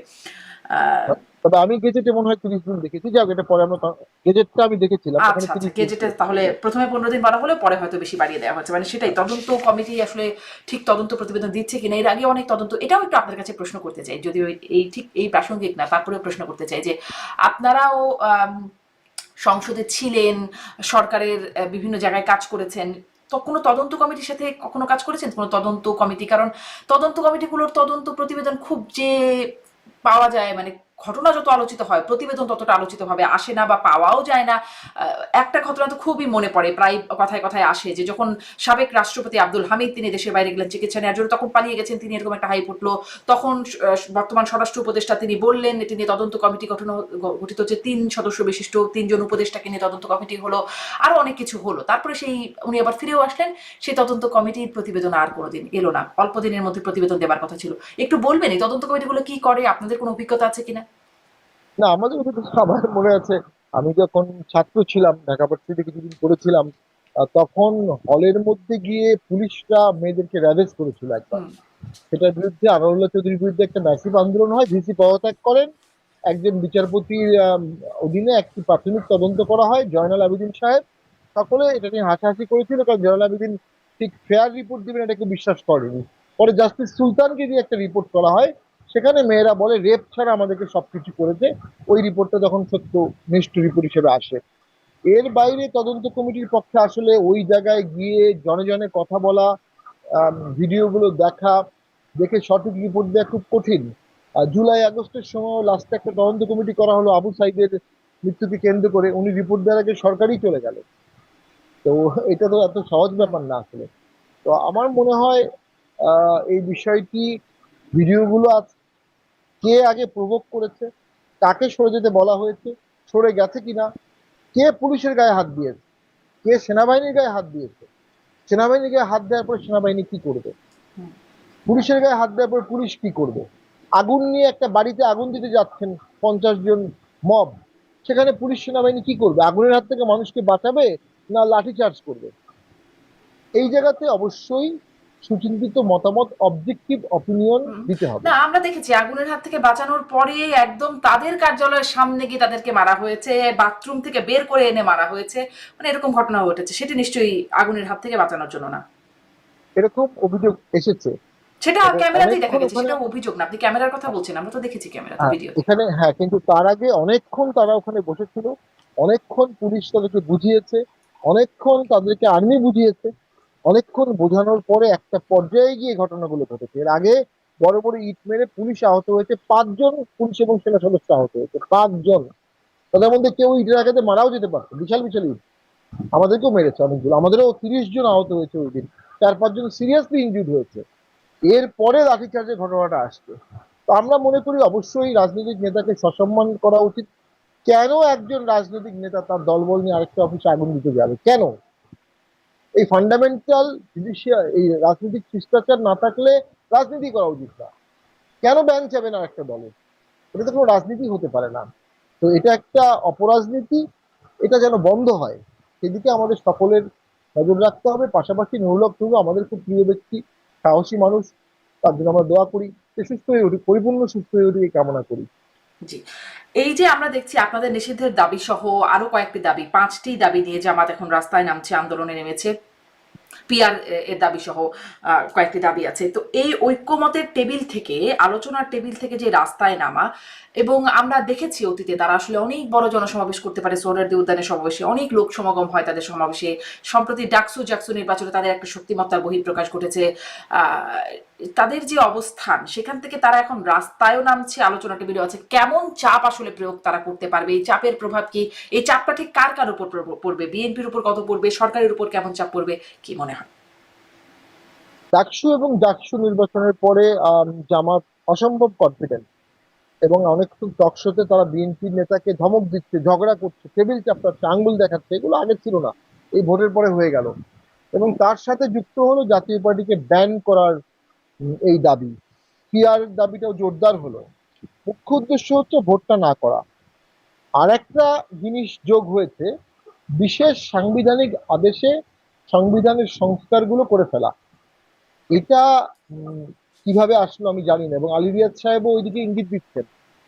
[SPEAKER 2] তবে আমি গেজেটে মনে হয় 30 দিন দেখেছি, যাক এটা পরে আমরা গেজেটটা আমি দেখেছিলাম, ওখানে
[SPEAKER 1] আচ্ছা আচ্ছা,
[SPEAKER 2] 30 দিন
[SPEAKER 1] গেজেটে
[SPEAKER 2] ছিল।
[SPEAKER 1] তাহলে প্রথমে 15 দিন বাড়া হলে পরে হয়তো বেশি বাড়িয়ে দেওয়া হচ্ছে, মানে সেটাই, তদন্ত কমিটি আসলে ঠিক তদন্ত প্রতিবেদন দিচ্ছে কিনা। এর আগে অনেক তদন্ত, এটাও একটু আপনার কাছে প্রশ্ন করতে চাই, যদিও এই ঠিক এই প্রাসঙ্গিক না, তারপরেও প্রশ্ন করতে চাই যে আপনারাও সংসদে ছিলেন, সরকারের বিভিন্ন জায়গায় কাজ করেছেন, তো কোনো তদন্ত কমিটির সাথে কখনো কাজ করেছেন, কোনো তদন্ত কমিটি? কারণ তদন্ত কমিটিগুলোর তদন্ত প্রতিবেদন খুব যে পাওয়া যায়, মানে ঘটনা যত আলোচিত হয় প্রতিবেদন ততটা আলোচিত ভাবে আসে না বা পাওয়াও যায় না। একটা ঘটনা তো খুবই মনে পড়ে, প্রায় কথায় কথায় আসে, যে যখন সাবেক রাষ্ট্রপতি আব্দুল হামিদ তিনি দেশের বাইরে গেলেন চিকিৎসা নেওয়ার জন্য, তখন পালিয়ে গেছেন তিনি, এরকম একটা হাইপ উঠলো। তখন বর্তমান স্বরাষ্ট্র উপদেষ্টা তিনি বললেন এটি নিয়ে তদন্ত কমিটি গঠিত হচ্ছে, 3 সদস্য বিশিষ্ট 3 জন উপদেষ্টাকে নিয়ে তদন্ত কমিটি হলো, আরো অনেক কিছু হলো। তারপরে সেই উনি আবার ফিরেও আসলেন, সেই তদন্ত কমিটির প্রতিবেদন আর কোনোদিন এলো না, অল্প দিনের মধ্যে প্রতিবেদন দেবার কথা ছিল। একটু বলবেন এই তদন্ত কমিটিগুলো কি করে, আপনাদের কোনো অভিজ্ঞতা আছে কিনা?
[SPEAKER 2] না, আমাদের অভিজ্ঞতা আমার মনে আছে, আমি যখন ছাত্র ছিলাম, ঢাকা ভার্সিটিতে কিছুদিন পড়েছিলাম, তখন হলের মধ্যে গিয়ে পুলিশরা মেয়েদেরকে র্যাভেজ করেছিল একবার।
[SPEAKER 1] হুম।
[SPEAKER 2] সেটার বিরুদ্ধে আনারুল্লাহ চৌধুরীর বিরুদ্ধে একটা ম্যাসিভ আন্দোলন হয়, ভিসি পদত্যাগ করেন, একজন বিচারপতির অধীনে একটি প্রাথমিক তদন্ত করা হয়, জয়নাল আবেদিন সাহেব। সকলে এটা নিয়ে হাসাহাসি করেছিল, কারণ জয়নাল আবেদিন ঠিক ফেয়ার রিপোর্ট দিবেন এটাকে বিশ্বাস করেনি। পরে জাস্টিস সুলতানকে দিয়ে একটা রিপোর্ট করা হয়, সেখানে মেয়েরা বলে রেপ ছাড়া আমাদেরকে সবকিছু করেছে। ওই রিপোর্টটা তখন সত্য নিষ্ঠ রিপোর্ট হিসেবে আসে। এর বাইরে তদন্ত কমিটির পক্ষে আসলে ওই জায়গায় গিয়ে জনে জনে কথা বলা, ভিডিওগুলো দেখা, দেখে সঠিক রিপোর্ট দেওয়া খুব কঠিন। জুলাই আগস্টের সময় লাস্টে একটা তদন্ত কমিটি করা হলো আবু সাইদের মৃত্যুকে কেন্দ্র করে, উনি রিপোর্ট দেওয়ার আগে সরকারই চলে গেল। তো এটা তো এত সহজ
[SPEAKER 1] হুম।
[SPEAKER 2] ব্যাপার না আসলে। তো আমার মনে হয় এই বিষয়টি, ভিডিওগুলো আছে, কে আগে প্রভোগ করেছে, কাকে সরে যেতে বলা হয়েছে, সরে গেছে কিনা, কে পুলিশের গায়ে হাত দিয়েছে, কে সেনাবাহিনীর গায়ে হাত দিয়েছে, সেনাবাহিনীর গায়ে হাত দেওয়ার পর সেনাবাহিনী কি করবে,
[SPEAKER 1] হুম।
[SPEAKER 2] পুলিশের গায়ে হাত দেওয়ার পর পুলিশ কি করবে। আগুন নিয়ে একটা বাড়িতে আগুন দিতে যাচ্ছেন 50 জন মব, সেখানে পুলিশ সেনাবাহিনী কি করবে? আগুনের হাত থেকে মানুষকে বাঁচাবে না লাঠি চার্জ করবে? এই জায়গাতে অবশ্যই সুচিন্তিত মতামত, অবজেক্টিভ অপিনিয়ন
[SPEAKER 1] হুম।
[SPEAKER 2] দিতে হবে।
[SPEAKER 1] না, আমরা দেখেছি আগুনের হাত থেকে বাঁচানোর পরে একদম তাদের কার্যালয়ের সামনে গিয়ে তাদেরকে মারা হয়েছে, বাথরুম থেকে বের করে এনে মারা হয়েছে, মানে এরকম ঘটনা ঘটেছে। সেটি নিশ্চয়ই আগুনের হাত থেকে বাঁচানোর জন্য না।
[SPEAKER 2] এরকম অভিযোগ এসেছে
[SPEAKER 1] সেটা
[SPEAKER 2] এবং
[SPEAKER 1] ক্যামেরাতেই দেখা
[SPEAKER 2] অনেকক্ষণ
[SPEAKER 1] গেছে,
[SPEAKER 2] ওখানে,
[SPEAKER 1] সেটা অভিযোগ না। আপনি ক্যামেরার কথা বলছেন, আমরা তো দেখেছি ক্যামেরাতে, ভিডিওতে।
[SPEAKER 2] এখানে হ্যাঁ, কিন্তু তার আগে অনেকক্ষণ তারা ওখানে বসেছিল, অনেকক্ষণ পুলিশ তাদেরকে বুঝিয়েছে, অনেকক্ষণ তাদেরকে আর্মি বুঝিয়েছে, অনেকক্ষণ বোঝানোর পরে একটা পর্যায়ে গিয়ে ঘটনাগুলো ঘটেছে। এর আগে বড় বড় ইট মেরে পুলিশ আহত হয়েছে, 5 জন পুলিশ এবং সেনা সদস্য আহত হয়েছে, 5 জন। তাদের মধ্যে কেউ ইটের আঘাতে মারাও যেতে পারতো, বিশাল বিশাল ইট। আমাদেরকেও মেরেছে অনেকগুলো, আমাদেরও 30 জন আহত হয়েছে ওই দিন, 4-5 জন সিরিয়াসলি ইনজুর্ড হয়েছে। এরপরে লাঠিচার্জের ঘটনাটা আসছে। তো আমরা মনে করি অবশ্যই রাজনৈতিক নেতাকে সসম্মান করা উচিত। কেন একজন রাজনৈতিক নেতা তার দলবল নিয়ে আরেকটা অফিসে আগুন দিতে যাবে? কেন? এই ফান্ডামেন্টাল জুডিশিয়াল, এই রাজনৈতিক শিষ্টাচার না থাকলে রাজনীতি করা উচিত না। কেন ব্যান চাবে না একটা দলে? এটা তো কোনো রাজনীতি হতে পারে না। তো এটা একটা অপরাজনীতি, এটা যেন বন্ধ হয়, সেদিকে আমাদের সকলের নজর রাখতে হবে। পাশাপাশি নুরুল হক টুলু আমাদের খুব প্রিয় ব্যক্তি, সাহসী মানুষ, তার জন্য আমরা দোয়া করি, সে সুস্থ হয়ে উঠুক, পরিপূর্ণ সুস্থ হয়ে উঠুক এই কামনা করি।
[SPEAKER 1] জি। এই যে আমরা দেখছি আপনাদের নিষিদ্ধের দাবি সহ আরো কয়েকটি দাবি, 5টি দাবি নিয়ে জামাত এখন রাস্তায় নামছে, আন্দোলনে নেমেছে। পিআর এর দাবি সহ কয়েকটি দাবি আছে। তো এই ঐক্যমতের টেবিল থেকে, আলোচনার টেবিল থেকে যে রাস্তায় নামা, এবং আমরা দেখেছি অতীতে তারা আসলে অনেক বড় জনসমাবেশ করতে পারে, সোহরাওয়ার্দী উদ্যানের সমাবেশে অনেক লোক সমাগম হয় তাদের সমাবেশে। সম্প্রতি জাকসু নির্বাচনে তাদের একটা শক্তিমত্তার বহিঃপ্রকাশ ঘটেছে। তাদের যে অবস্থান, সেখান থেকে তারা এখন রাস্তায়ও নামছে, আলোচনা টেবিলে আছে। কেমন চাপ আসলে প্রয়োগ তারা করতে পারবে? এই চাপের প্রভাব কি? এই চাপটা ঠিক কার কার উপর পড়বে? বিএনপির উপর কত পড়বে? সরকারের উপর কেমন চাপ পড়বে? কি মনে হয়?
[SPEAKER 2] ডাকসু এবং ডাকসু নির্বাচনের পরে জামাত অসম্ভব কনফিডেন্ট, এবং অনেক টকশোতে তারা বিএনপির নেতাকে ধমক দিচ্ছে, ঝগড়া করছে, টেবিল চাপড়াচ্ছে, আঙ্গুল দেখাচ্ছে। এগুলো আগে ছিল না, এই ভোটের পরে হয়ে গেল। এবং তার সাথে যুক্ত হলো জাতীয় পার্টিকে ব্যান করার এই দাবি, পিআর দাবিটাও জোরদার হলো। মুখ্য উদ্দেশ্য হচ্ছে ভোটটা না করা। আর একটা জিনিস যোগ হয়েছে, বিশেষ সাংবিধানিক আদেশে সংবিধানের সংস্কারগুলো করে ফেলা। এটা কিভাবে আসলো আমি জানি না, এবং আলী রিয়াজ সাহেবও ওইদিকে ইঙ্গিত দিচ্ছেন।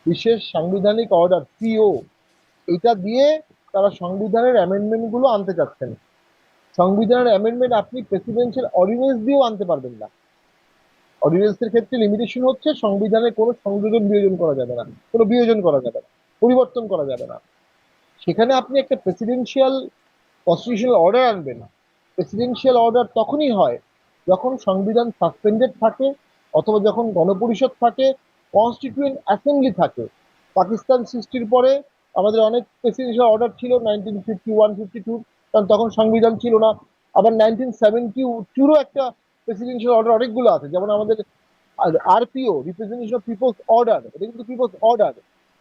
[SPEAKER 2] বিশেষ সাংবিধানিক অর্ডার, সিও, এটা দিয়ে তারা সংবিধানের অ্যামেন্ডমেন্ট গুলো আনতে চাচ্ছেন। সংবিধানের অ্যামেন্ডমেন্ট আপনি প্রেসিডেন্সিয়াল অর্ডিন্যান্স দিয়েও আনতে পারবেন না। অর্ডিন্যান্সের ক্ষেত্রে লিমিটেশন হচ্ছে সংবিধানে কোনো সংযোজন বিয়োজন করা যাবে না, কোনো বিয়োজন করা যাবে না, পরিবর্তন করা যাবে না। সেখানে আপনি একটা প্রেসিডেন্সিয়াল কনস্টিটিউশনাল অর্ডার আনবেন। প্রেসিডেন্সিয়াল অর্ডার তখনই হয় যখন সংবিধান সাসপেন্ডেড থাকে, অথবা যখন গণপরিষদ থাকে, কনস্টিটিউয়েন্ট অ্যাসেম্বলি থাকে, পাকিস্তান সৃষ্টির পরে আমাদের অনেক প্রেসিডেন্সিয়াল অর্ডার ছিল 1951-52, কারণ তখন সংবিধান ছিল না। আবার 1972-ও একটা প্রেসিডেন্সিয়াল অর্ডার অনেকগুলো আছে, যেমন আমাদের RPO, representation of peoples order, এটা কিন্তু পিপলস অর্ডার,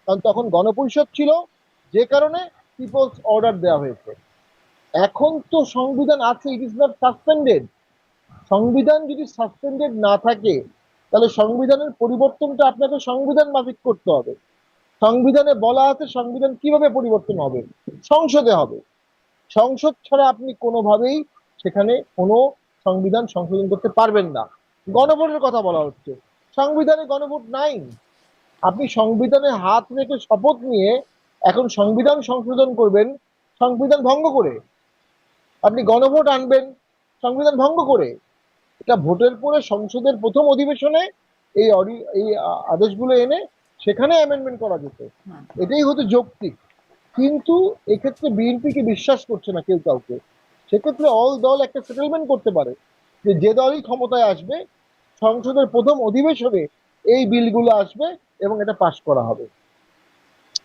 [SPEAKER 2] কারণ তখন গণপরিষদ ছিল, যে কারণে পিপলস অর্ডার দেওয়া হয়েছে। এখন তো সংবিধান আছে, ইট ইজ নট সাসপেন্ডেড। সংবিধান যদি সাসপেন্ডেড না থাকে, তাহলে সংবিধানের পরিবর্তনটা আপনাকে সংবিধান মাফিক করতে হবে। সংবিধানে বলা আছে সংবিধান কিভাবে পরিবর্তন হবে, সংসদে হবে। সংসদ ছাড়া আপনি কোনোভাবেই সেখানে কোনো সংবিধান সংশোধন করতে পারবেন না। গণভোটের কথা বলা হচ্ছে, সংবিধানে গণভোট নাই। আপনি সংবিধানে হাত রেখে শপথ নিয়ে এখন সংবিধান সংশোধন করবেন সংবিধান ভঙ্গ করে, আপনি গণভোট আনবেন সংবিধান ভঙ্গ করে। এটা ভোটের পরে সংসদের প্রথম অধিবেশনে এই আদেশগুলো এনে সেখানে অ্যামেন্ডমেন্ট করা যেত, এটাই হতো যৌক্তিক। কিন্তু এক্ষেত্রে বিএনপিকে বিশ্বাস করছে না কেউ কাউকে। সেক্ষেত্রে অল দল একটা সেটেলমেন্ট করতে পারে যে যে দলই ক্ষমতায় আসবে সংসদের প্রথম অধিবেশনে এই বিলগুলো আসবে এবং এটা পাশ করা হবে,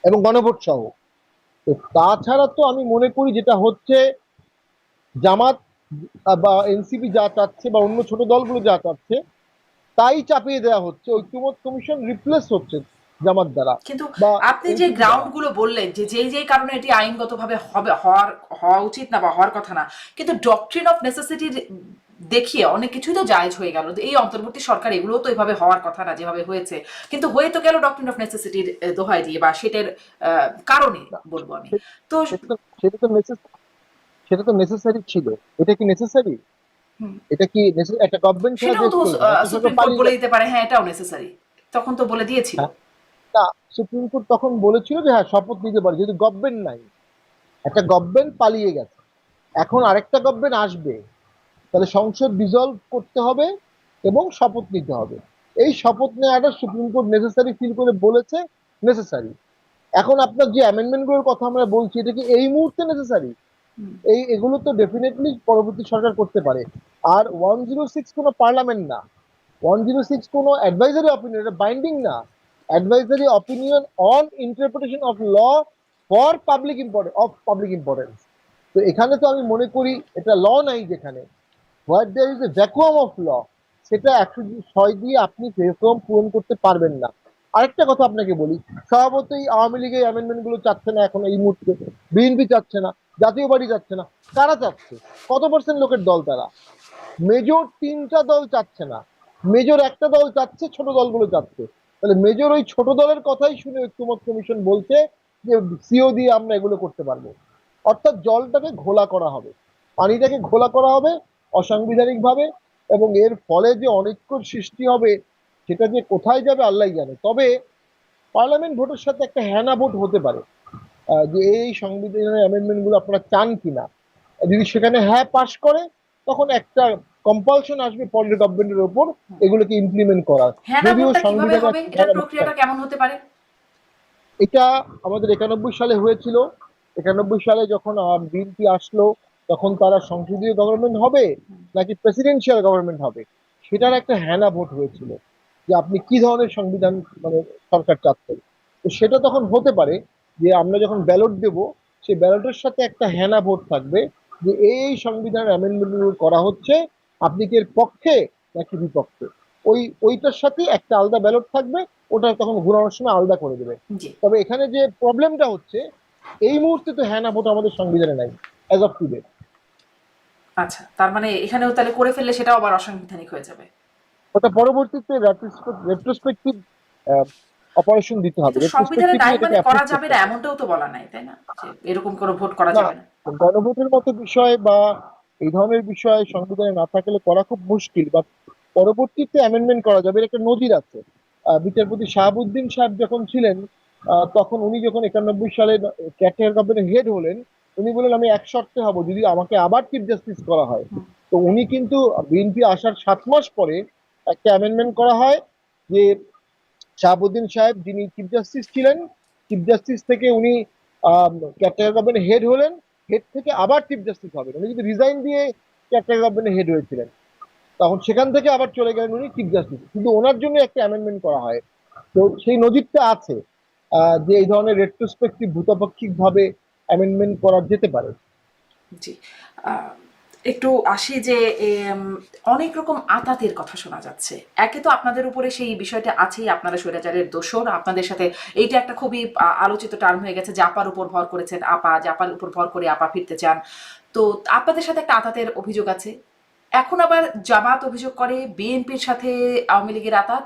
[SPEAKER 2] এবং গণভোট সহ। তো তাছাড়া তো আমি মনে করি যেটা হচ্ছে, জামাত বা এনসিপি যা চাচ্ছে বা অন্য ছোট দলগুলো যা চাচ্ছে তাই চাপিয়ে দেওয়া হচ্ছে, ঐক্যমত কমিশন রিপ্লেস হচ্ছে জামাত দ্বারা
[SPEAKER 1] কিন্তু
[SPEAKER 2] বা
[SPEAKER 1] আপনি যে
[SPEAKER 2] এনসিপি দ্বারা।
[SPEAKER 1] গ্রাউন্ড গুলো বললেন যে যেই যেই কারণে এটি আইনগতভাবে হবে হওয়া উচিত না বা হওয়ার কথা না, কিন্তু ডক্ট্রিন অফ নেসেসিটি দেখিয়ে অনেক কিছুই তো জায়েজ হয়ে গেল। এই অন্তর্বর্তী সরকার এগুলোও তো এভাবে হওয়ার কথা না যেভাবে হয়েছে, কিন্তু হয়ে তো গেল ডক্ট্রিন অফ নেসেসিটির দোহাই দিয়ে বা সেটার কারণে বলবো আমি। তো
[SPEAKER 2] সেটা তো সেটা তো সেটা তো নেসেসারি ছিল। এটা কি নেসেসারি? এটা কি একটা গভর্নমেন্ট ছাড়া
[SPEAKER 1] সেটাও
[SPEAKER 2] দেশ
[SPEAKER 1] তো
[SPEAKER 2] চলবে না, একটা সরকার
[SPEAKER 1] সুপ্রিম কোর্ট
[SPEAKER 2] পালিয়ে
[SPEAKER 1] বলে
[SPEAKER 2] গেছে।
[SPEAKER 1] দিতে পারে হ্যাঁ এটাও নেসেসারি, তখন তো বলে দিয়েছিল।
[SPEAKER 2] হ্যাঁ, তা সুপ্রিম কোর্ট তখন বলেছিল যে হ্যাঁ শপথ নিতে পারে, যেহেতু গভর্নমেন্ট নাই, একটা গভর্নমেন্ট পালিয়ে গেছে, এখন আরেকটা গভর্নমেন্ট আসবে, তাহলে সংসদ ডিসলভ করতে হবে এবং শপথ নিতে হবে। এই শপথ নেওয়াটা সুপ্রিম কোর্ট নেসেসারি ফিল করে বলেছে নেসেসারি। এখন আপনার যে অ্যামেন্ডমেন্ট গুলোর কথা আমরা বলছি, এটা কি এই মুহূর্তে নেসেসারি? এগুলো তো ডেফিনেটলি পরবর্তী সরকার করতে পারে। আর 106 কোনো পার্লামেন্ট না, 106 কোনো অ্যাডভাইজারি অপিনিয়ন, এটা বাইন্ডিং না। Advisory opinion on interpretation of law for public importance. তো এখানে তো আমি মনে করি এটা ল নাই, যেখানে what there is a vacuum of law, সেটা 106 দিয়ে আপনি ভ্যাকুয়াম পূরণ করতে পারবেন না। আরেকটা কথা আপনাকে বলি, স্বভাবতই আওয়ামী লীগের অ্যামেন্ডমেন্ট গুলো চাচ্ছে না এখন এই মুহূর্তে, বিএনপি চাচ্ছে না, জাতীয় পার্টি চাচ্ছে না। কারা চাচ্ছে? কত পার্সেন্ট লোকের দল তারা? মেজর 3টা দল চাচ্ছে না, মেজর একটা দল চাচ্ছে, ছোট দলগুলো চাচ্ছে। তাহলে মেজর ওই ছোট দলের কথাই শুনে ঐক্যমত কমিশন বলছে যে সিও দিয়ে আমরা এগুলো করতে পারবো। অর্থাৎ জলটাকে ঘোলা করা হবে, পানিটাকে ঘোলা করা হবে অসাংবিধানিক ভাবে, এবং এর ফলে যে অনৈক্যর সৃষ্টি হবে সেটা যে কোথায় যাবে আল্লাহ জানে। তবে পার্লামেন্ট ভোটের সাথে একটা হ্যানা ভোট হতে পারে, যে এই সংবিধানের অ্যামেন্ডমেন্ট গুলো আপনারা চান কিনা। যদি সেখানে হ্যাঁ পাশ করে, তখন একটা কম্পালশন আসবে পরের গভর্নমেন্টের উপর এগুলোকে ইমপ্লিমেন্ট করার।
[SPEAKER 1] হ্যাঁ না
[SPEAKER 2] যদিও
[SPEAKER 1] ভোটটা কিভাবে
[SPEAKER 2] সংবিধানে
[SPEAKER 1] হবে,
[SPEAKER 2] একটা
[SPEAKER 1] এটার
[SPEAKER 2] হ্যাঁ ভোট
[SPEAKER 1] প্রক্রিয়াটা
[SPEAKER 2] থাকে।
[SPEAKER 1] কেমন হতে পারে?
[SPEAKER 2] এটা আমাদের 91 সালে হয়েছিল। 91 সালে যখন বিএনপি আসলো, তখন তারা সংসদীয় গভর্নমেন্ট হবে নাকি প্রেসিডেন্সিয়াল গভর্নমেন্ট হবে, সেটার একটা হ্যানা ভোট হয়েছিল, যে আপনি কি ধরনের সংবিধান মানে সরকার চাচ্ছেন। তো সেটা তখন হতে পারে যে আমরা যখন ব্যালট দেব, সেই ব্যালটের সাথে একটা হ্যানা ভোট থাকবে যে এই সংবিধান অ্যামেন্ডমেন্ট করা হচ্ছে, আপনি কি এর পক্ষে নাকি বিপক্ষে। ওইটার সাথে একটা আলাদা ব্যালট থাকবে, ওটা তখন ঘুরানোর সময় আলাদা করে দেবে।
[SPEAKER 1] জি।
[SPEAKER 2] তবে এখানে যে প্রবলেমটা হচ্ছে, এই মুহূর্তে তো হ্যাঁ না ভোট আমাদের সংবিধানে নাই অ্যাজ অফ টুডে।
[SPEAKER 1] আচ্ছা, তার মানে এখানেও তাহলে করে ফেললে সেটাও আবার অসাংবিধানিক হয়ে যাবে।
[SPEAKER 2] ওটা পরবর্তীতে রেট্রোস্পেক্টিভ অপারেশন দিতে হবে,
[SPEAKER 1] কিন্তু সংবিধানে
[SPEAKER 2] রেট্রোস্পেক্টিভলি
[SPEAKER 1] নাই
[SPEAKER 2] এটাকে
[SPEAKER 1] মানে
[SPEAKER 2] অ্যাপ্রুভ
[SPEAKER 1] করা যাবে
[SPEAKER 2] করতে
[SPEAKER 1] না
[SPEAKER 2] হবে।
[SPEAKER 1] এমনটাও তো বলা নাই, তাই না, যে এরকম কোনো ভোট করা
[SPEAKER 2] না,
[SPEAKER 1] যাবে না।
[SPEAKER 2] গণভোটের মতো বিষয় বা এই ধরনের বিষয় সংবিধানে না থাকলে করা খুব মুশকিল, বা পরবর্তীতে অ্যামেন্ডমেন্ট করা যাবে, এর একটা নজির আছে। বিচারপতি শাহাবুদ্দিন সাহেব যখন ছিলেন, তখন উনি যখন 91 সালে ক্যাটের গভর্নমেন্টের হেড হলেন, উনি বললেন আমি এক শর্তে হব যদি আমাকে আবার চিফ জাস্টিস করা হয়। তো উনি কিন্তু বিএনপি আসার 7 মাস পরে একটা অ্যামেন্ডমেন্ট করা হয় যে শাহাবুদ্দিন সাহেব যিনি চিফ জাস্টিস ছিলেন, চিফ জাস্টিস থেকে উনি ক্যাপ্টেন গভর্নমেন্টের হেড হলেন, হেড থেকে আবার চিফ জাস্টিস হবেন। উনি কিন্তু রিজাইন দিয়ে ক্যাপ্টেন গভর্নমেন্টের হেড হয়েছিলেন, তখন সেখান থেকে আবার চলে গেলেন উনি চিফ জাস্টিস, কিন্তু ওনার জন্য একটা অ্যামেন্ডমেন্ট করা হয়। তো সেই নজিরটা আছে। যে এই ধরনের রেট্রোস্পেক্টিভ ভূতাপেক্ষিক ভাবে অ্যামেন্ডমেন্ট করা যেতে পারে।
[SPEAKER 1] জি। আহ, একটু আসি যে অনেক রকম আতাতের কথা শোনা যাচ্ছে। একে তো আপনাদের উপরে সেই বিষয়টা আছেই, আপনারা স্বৈরাচারের দোসর, আপনাদের সাথে এইটা একটা খুবই আলোচিত টার্ম হয়ে গেছে যে আপার উপর ভর করেছেন আপা, যে আপার উপর ভর করে আপা ফিরতে চান। তো আপনাদের সাথে একটা আতাতের অভিযোগ আছে। এখন আবার জামাত অভিযোগ করে বিএনপির সাথে আওয়ামী লীগের আতাত,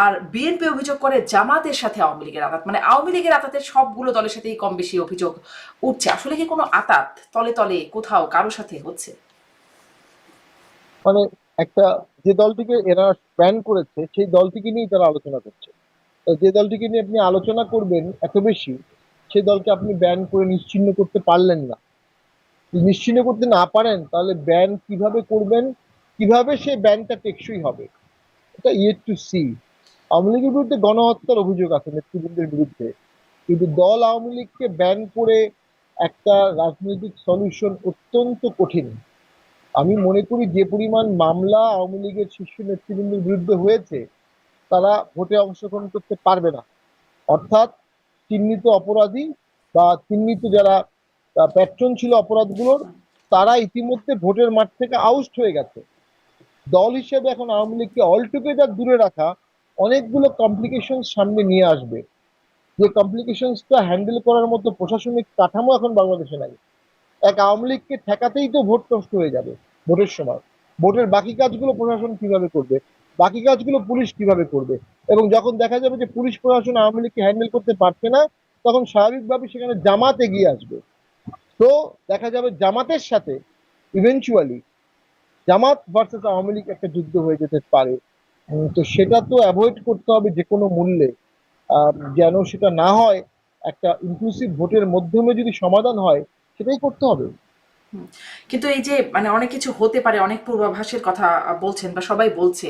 [SPEAKER 1] আর বিএনপি অভিযোগ করে জামাতের সাথে আওয়ামী লীগের আতাত। মানে আওয়ামী লীগের আতাতের সবগুলো দলের সাথেই কম বেশি অভিযোগ উঠছে। আসলে কি কোনো আতাত তলে তলে কোথাও কারোর সাথে হচ্ছে?
[SPEAKER 2] মানে একটা, যে দলটিকে এরা ব্যান করেছে সেই দলটিকে নিয়েই তারা আলোচনা করছে। তো যে দলটিকে নিয়ে আপনি আলোচনা করবেন এত বেশি, সেই দলকে আপনি ব্যান করে নিশ্চিহ্ন করতে পারলেন না। যদি নিশ্চিহ্ন করতে না পারেন তাহলে ব্যান কিভাবে করবেন, কিভাবে সে ব্যানটা টেকসই হবে, এটা ইয়েট টু সি। আওয়ামী লীগের বিরুদ্ধে গণহত্যার অভিযোগ আছে নেতৃবৃন্দের বিরুদ্ধে, কিন্তু দল আওয়ামী লীগকে ব্যান করে একটা রাজনৈতিক সলিউশন অত্যন্ত কঠিন। আমি মনে করি যে পরিমাণ মামলা আওয়ামী লীগের শীর্ষ নেতৃবৃন্দের বিরুদ্ধে হয়েছে, তারা ভোটে অংশগ্রহণ করতে পারবে না। অর্থাৎ চিহ্নিত অপরাধী বা চিহ্নিত যারা প্যাট্রন ছিল অপরাধগুলোর, তারা ইতিমধ্যে ভোটের মাঠ থেকে আউট হয়ে গেছে। দল হিসেবে এখন আওয়ামী লীগকে অলটুগেদার দূরে রাখা অনেকগুলো কমপ্লিকেশন সামনে নিয়ে আসবে, যে কমপ্লিকেশনসটা হ্যান্ডেল করার মতো প্রশাসনিক কাঠামো এখন বাংলাদেশে নাই। এক আওয়ামী লীগকে ঠেকাতেই তো ভোট নষ্ট হয়ে যাবে ভোটের সময়। ভোটের বাকি কাজগুলো প্রশাসন কিভাবে করবে, বাকি কাজগুলো পুলিশ কিভাবে করবে, এবং যখন দেখা যাবে যে পুলিশ প্রশাসন আওয়ামী লীগকে হ্যান্ডেল করতে পারছে না, তখন স্বাভাবিকভাবে সেখানে জামাত এগিয়ে আসবে। তো দেখা যাবে জামাতের সাথে ইভেনচুয়ালি জামাত ভার্সেস আওয়ামী লীগ একটা যুদ্ধ হয়ে যেতে পারে। তো সেটা তো অ্যাভয়েড করতে হবে যে কোনো মূল্যে। যেন সেটা না হয়, একটা ইনক্লুসিভ ভোটের মাধ্যমে যদি সমাধান হয়, সেটাই করতে হবে।
[SPEAKER 1] কিন্তু এই যে মানে অনেক কিছু হতে পারে, অনেক পূর্বাভাসের কথা বলছেন বা সবাই বলছে।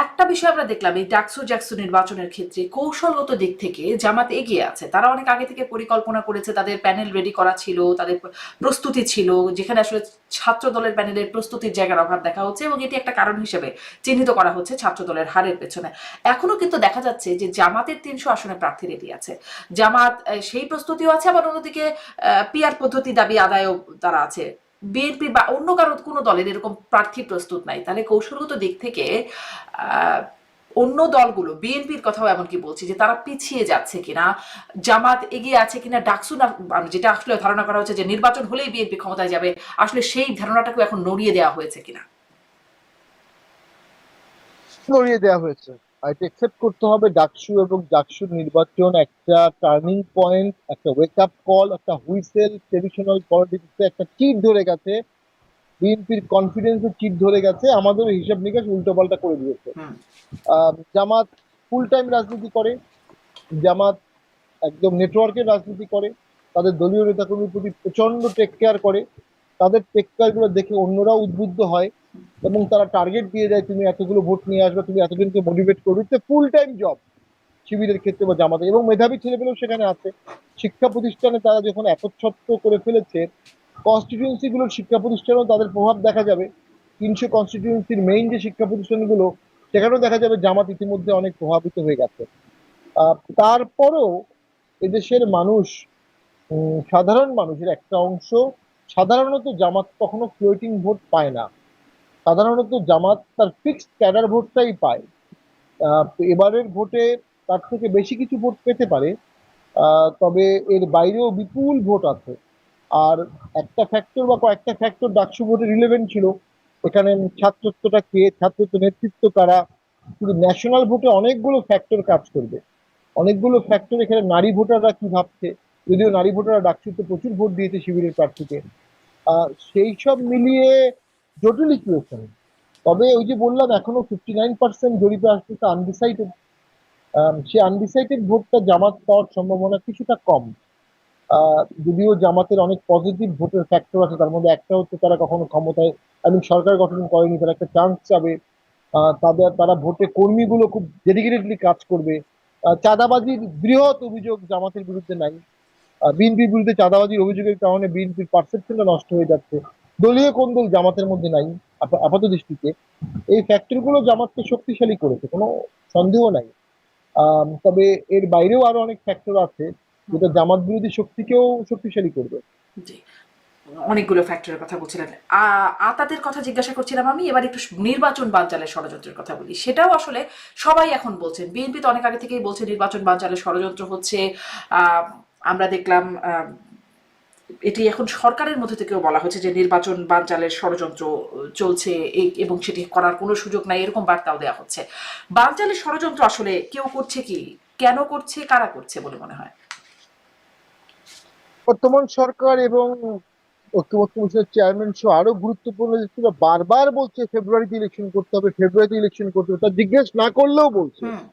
[SPEAKER 1] একটা বিষয় আমরা দেখলাম এই ডাকসু জ্যাকসু নির্বাচনের ক্ষেত্রে কৌশলগত দিক থেকে জামাত এগিয়ে আছে। তারা অনেক আগে থেকে পরিকল্পনা করেছে, তাদের প্যানেল রেডি করা ছিল, তাদের প্রস্তুতি ছিল, যেখানে আসলে ছাত্র দলের প্যানেলের প্রস্তুতির জায়গার অভাব দেখা হচ্ছে, এবং এটি একটা কারণ হিসেবে চিহ্নিত করা হচ্ছে ছাত্র দলের হারের পেছনে। এখনো কিন্তু দেখা যাচ্ছে যে জামাতের 300 আসনে প্রার্থী রেডি আছে। জামাত সেই প্রস্তুতিও আছে, আবার অন্যদিকে পিআর পদ্ধতি দাবি আদায়ও তারা আছে। বিএনপি বা অন্য কারো কোনো দলের এরকম প্রার্থী প্রস্তুত নাই। তাহলে কৌশলগত দিক থেকে আহ, অন্য দলগুলো, বিএনপির কথাও এমনকি বলছি, যে তারা পিছিয়ে যাচ্ছে কিনা, জামাত এগিয়ে আছে কিনা, ডাকসু না, যেটা আসলে ধারণা করা হচ্ছে যে নির্বাচন হলেই বিএনপি ক্ষমতায় যাবে, আসলে সেই ধারণাটাকে এখন নড়িয়ে দেওয়া হয়েছে কিনা?
[SPEAKER 2] নড়িয়ে দেওয়া হয়েছে। আর এটা একসেপ্ট করতে হবে, ডাকসু এবং ডাকসুর নির্বাচন একটা টার্নিং পয়েন্ট, একটা ওয়েক আপ কল, একটা হুইসেল। ট্রেডিশনাল পলিটিক্সে একটা চিট ধরে গেছে, বিএনপির কনফিডেন্সের চিট ধরে গেছে, আমাদের হিসাব নিকাশ উল্টো পাল্টা করে দিয়েছে।
[SPEAKER 1] হুম।
[SPEAKER 2] জামাত ফুল টাইম রাজনীতি করে, জামাত একদম নেটওয়ার্কের রাজনীতি করে, তাদের দলীয় নেতাকর্মীর প্রতি প্রচন্ড টেক কেয়ার করে। তাদের টেক কেয়ার গুলো দেখে অন্যরাও উদ্বুদ্ধ হয় এবং তারা টার্গেট দিয়ে দেয়, তুমি এতগুলো ভোট নিয়ে আসবে, তুমি এতজনকে মোটিভেট করবে। ফুল টাইম জব শিবিরের ক্ষেত্রে বা জামাতে, এবং মেধাবী ছেলেমেয়েও সেখানে আছে। শিক্ষা প্রতিষ্ঠানে তারা যখন একচ্ছত্র করে ফেলেছে, কনস্টিটিউয়েন্সি গুলোর শিক্ষা প্রতিষ্ঠানেও তাদের প্রভাব দেখা যাবে। 300 কনস্টিটিউয়েন্সির মেইন যে শিক্ষা প্রতিষ্ঠানগুলো, সেখানেও দেখা যাবে জামাত ইতিমধ্যে অনেক প্রভাবিত হয়ে গেছে। তারপরও এদেশের মানুষ, সাধারণ মানুষের একটা অংশ সাধারণত জামাত কখনো ফ্লোটিং ভোট পায় না। সাধারণত জামাত তার ফিক্সড ক্যাডার ভোটটাই পায়। এবারের ভোটে তার থেকে বেশি কিছু ভোট পেতে পারে, তবে এর বাইরেও বিপুল ভোট আছে। আর একটা ফ্যাক্টর বা কয়েকটা ফ্যাক্টর ডাকসু ভোটে রিলেভেন্ট ছিল। এখানে ছাত্রত্বটা কে, ছাত্রত্ব নেতৃত্ব কারা, কিন্তু ন্যাশনাল ভোটে অনেকগুলো ফ্যাক্টর কাজ করবে। অনেকগুলো ফ্যাক্টর, এখানে নারী ভোটাররা কি ভাবছে, যদিও নারী ভোটাররা ডাকসুতে প্রচুর ভোট দিয়েছে শিবিরের প্রার্থীকে। সেই সব মিলিয়ে জটিল ইকুয়েশন। তবে ওই যে বললাম, এখনো 59% জরিপে আসতেছে আনডিসাইডেড। সেই আনডিসাইডেড ভোটটা জামাত পাওয়ার সম্ভাবনা কিছুটা কম। যদিও জামাতের অনেক পজিটিভ ভোটের ফ্যাক্টর আছে, তার মধ্যে একটা হচ্ছে তারা কখনো ক্ষমতায়, সরকার গঠন করেনি, তারা একটা চান্স চাবে। তারা ভোটে কর্মীগুলো খুব ডেডিকেটেডলি কাজ করবে। চাঁদাবাজির বৃহৎ অভিযোগ জামাতের বিরুদ্ধে নাই। বিএনপির বিরুদ্ধে চাঁদাবাজির অভিযোগের কারণে বিএনপির পারসেপশনটা নষ্ট হয়ে যাচ্ছে। দলীয় কোন্দল জামাতের মধ্যে নাই আপাত দৃষ্টিতে। এই ফ্যাক্টর গুলো জামাতকে শক্তিশালী করেছে, কোনো সন্দেহ নাই। তবে এর বাইরেও আরো অনেক ফ্যাক্টর আছে যেটা জামাত বিরোধী শক্তিকেও শক্তিশালী করবে।
[SPEAKER 1] জি, অনেকগুলো ফ্যাক্টরের কথা বলছিলেন। আতাতের কথা জিজ্ঞাসা করছিলাম আমি। এবার একটু নির্বাচন বানচালের ষড়যন্ত্রের কথা বলি। সেটাও আসলে সবাই এখন বলছেন। বিএনপি তো অনেক আগে থেকেই বলছে নির্বাচন বানচালের ষড়যন্ত্র হচ্ছে। আহ, আমরা দেখলাম এটি এখন সরকারের মধ্যে থেকেও বলা হচ্ছে যে নির্বাচন বানচালের ষড়যন্ত্র চলছে এবং সেটি করার কোনো সুযোগ নাই, এরকম বার্তাও দেওয়া হচ্ছে। বানচালের ষড়যন্ত্র আসলে কেউ করছে কি, কেন করছে, কারা করছে বলে মনে হয়?
[SPEAKER 2] বর্তমান সরকার এবং ঐক্যমত্য কমিশনের চেয়ারম্যান সহ আরো গুরুত্বপূর্ণ ব্যক্তিরা বারবার বলছে ফেব্রুয়ারিতে ইলেকশন করতে হবে, ফেব্রুয়ারিতে ইলেকশন করতে হবে, তা জিজ্ঞেস না করলেও বলছে।
[SPEAKER 1] হুম।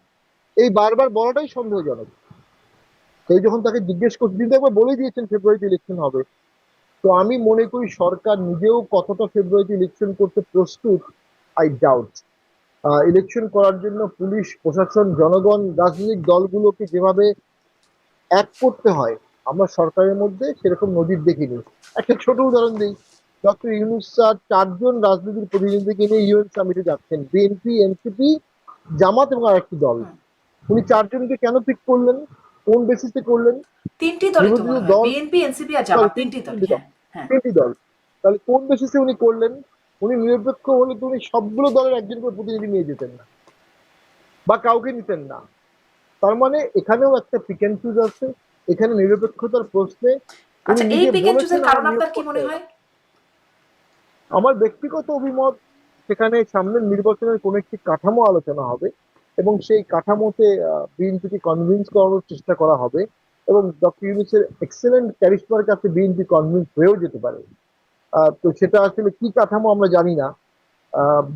[SPEAKER 2] এই বারবার বলাটাই সন্দেহজনক। কেউ যখন তাকে জিজ্ঞেস করছে, তিনি তো একবার বলে দিয়েছেন ফেব্রুয়ারিতে ইলেকশন হবে। তো আমি মনে করি সরকার নিজেও কতটা ফেব্রুয়ারিতে ইলেকশন করতে প্রস্তুত, আই ডাউট। ইলেকশন করার জন্য পুলিশ প্রশাসন জনগণ রাজনৈতিক দলগুলোকে যেভাবে এক করতে হয় আমরা সরকারের মধ্যে সেরকম নজির দেখিনি। একটা ছোট উদাহরণ দিই, ডক্টর ইউনূস স্যার 4 জন রাজনৈতিক প্রতিনিধিকে নিয়ে ইউএন সামিটে যাচ্ছেন, বিএনপি, এনসিপি, জামাত এবং আরেকটি দল।
[SPEAKER 1] হুম।
[SPEAKER 2] উনি 4 জনকে কেন পিক করলেন, কোন বেসিসে করলেন?
[SPEAKER 1] তিনটি দলই তো
[SPEAKER 2] নিবন্ধিত
[SPEAKER 1] মনে হয়,
[SPEAKER 2] দল,
[SPEAKER 1] বিএনপি, এনসিপি আর
[SPEAKER 2] সরি
[SPEAKER 1] জামাত, তিনটি দলই। হ্যাঁ, হ্যাঁ।
[SPEAKER 2] 3টি দল। তাহলে কোন বেসিসে উনি করলেন? উনি নিরপেক্ষ হলে তো উনি সবগুলো দলের একজন করে প্রতিনিধি নিয়ে যেতেন না, বা কাউকে নিতেন না। তার মানে এখানেও একটা পিক অ্যান্ড চুজ আছে। এখানে নিরপেক্ষতার প্রশ্নে উনি
[SPEAKER 1] আচ্ছা, এই
[SPEAKER 2] নিজে
[SPEAKER 1] পিক এন্ড
[SPEAKER 2] বলেছেন
[SPEAKER 1] চুজের
[SPEAKER 2] আমার
[SPEAKER 1] কারণ
[SPEAKER 2] নিয়োগ
[SPEAKER 1] আপনার কি
[SPEAKER 2] করতে
[SPEAKER 1] মনে
[SPEAKER 2] হবে না।
[SPEAKER 1] হয়?
[SPEAKER 2] আমার ব্যক্তিগত অভিমত, সেখানে সামনের নির্বাচনের কোন একটি কাঠামো আলোচনা হবে এবং সেই কাঠামোতে বিএনপিকে কনভিন্স করানোর চেষ্টা করা হবে এবং ডক্টর ইউনূসের এক্সেলেন্ট ক্যারিশমার কাছে বিএনপি কনভিন্স হয়েও যেতে পারে। তো সেটা আসলে কি কাঠামো আমরা জানি না,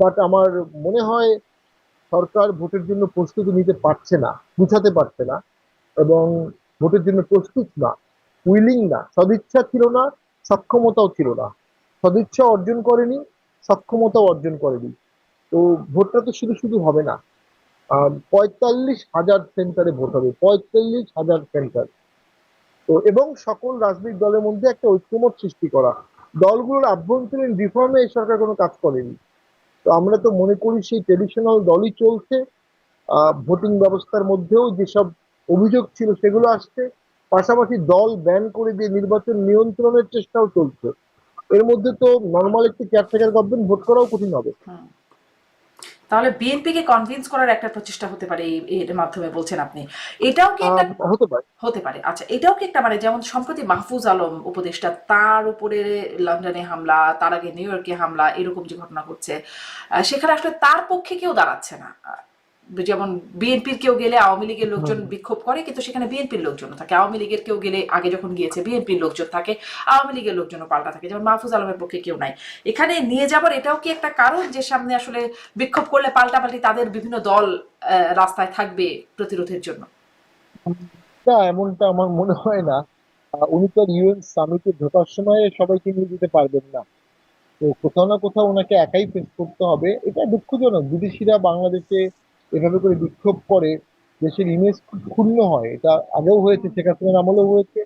[SPEAKER 2] বাট আমার মনে হয় সরকার ভোটের জন্য প্রস্তুতি নিতে পারছে না, গুছাতে পারছে না এবং ভোটের জন্য প্রস্তুত না, উইলিং না। সদিচ্ছা ছিল না, সক্ষমতাও ছিল না। সদিচ্ছা অর্জন করেনি, সক্ষমতাও অর্জন করেনি। তো ভোটটা তো শুধু শুধু হবে না। 45,000 সেন্টারে ভোট হবে, 45,000 সেন্টার। তো এবং সকল রাজনৈতিক দলের মধ্যে একটা ঐক্যমত সৃষ্টি করা। দলগুলোর আভ্যন্তরীণ রিফর্মে এই সরকার কোনো কাজ করেনি। তো আমরা তো মনে করি সেই ট্রেডিশনাল দলই চলছে। ভোটিং ব্যবস্থার মধ্যেও যেসব অভিযোগ ছিল সেগুলো আসছে, পাশাপাশি দল ব্যান করে দিয়ে নির্বাচন নিয়ন্ত্রণের চেষ্টাও চলছে। এর মধ্যে তো নর্মাল একটি কেয়ারটেকার গভর্নমেন্ট ভোট করাও কঠিন হবে।
[SPEAKER 1] হুম। তাহলে বিএনপি কে কনভিন্স করার একটা প্রচেষ্টা হতে পারে এর মাধ্যমে বলছেন আপনি। এটাও কি একটা
[SPEAKER 2] হতে পারে।
[SPEAKER 1] হতে পারে? আচ্ছা, এটাও কি একটা মানে যেমন সম্প্রতি মাহফুজ আলম উপদেষ্টা, তার উপরে লন্ডনে হামলা, তার আগে নিউ ইয়র্কে হামলা, এরকম যে ঘটনা ঘটছে, সেখানে আসলে তার পক্ষে কেউ দাঁড়াচ্ছে না। যেমন বিএনপির কেউ গেলে আওয়ামী লীগের লোকজন
[SPEAKER 2] হুম।
[SPEAKER 1] বিক্ষোভ করে, কিন্তু সেখানে বিএনপির লোকজন থাকে। আওয়ামী লীগের কেউ গেলে, আগে যখন গিয়েছে, বিএনপির লোকজন থাকে, আওয়ামী লীগের লোকজনও পাল্টা থাকে। যেমন মাহফুজ আলমের পক্ষে কেউ নাই। এখানে নিয়ে যাবার এটাও কি একটা কারণ যে সামনে আসলে বিক্ষোভ করলে পাল্টাপাল্টি তাদের বিভিন্ন দল রাস্তায় থাকবে প্রতিরোধের জন্য?
[SPEAKER 2] না, এমনটা আমার মনে হয় না। উনি তো ইউএন সামিটে ঢোকার সময় সবাইকে নিয়ে যেতে পারবেন না। তো কোথাও না কোথাও ওনাকে একাই ফেস করতে হবে। এটা দুঃখজনক, বিদেশিরা বাংলাদেশে এভাবে করে বিক্ষোভ করে, দেশের ইমেজ খুব ক্ষুণ্ণ হয়। এটা আগেও হয়েছে, শেখ হাসিনার আমলেও হয়েছে,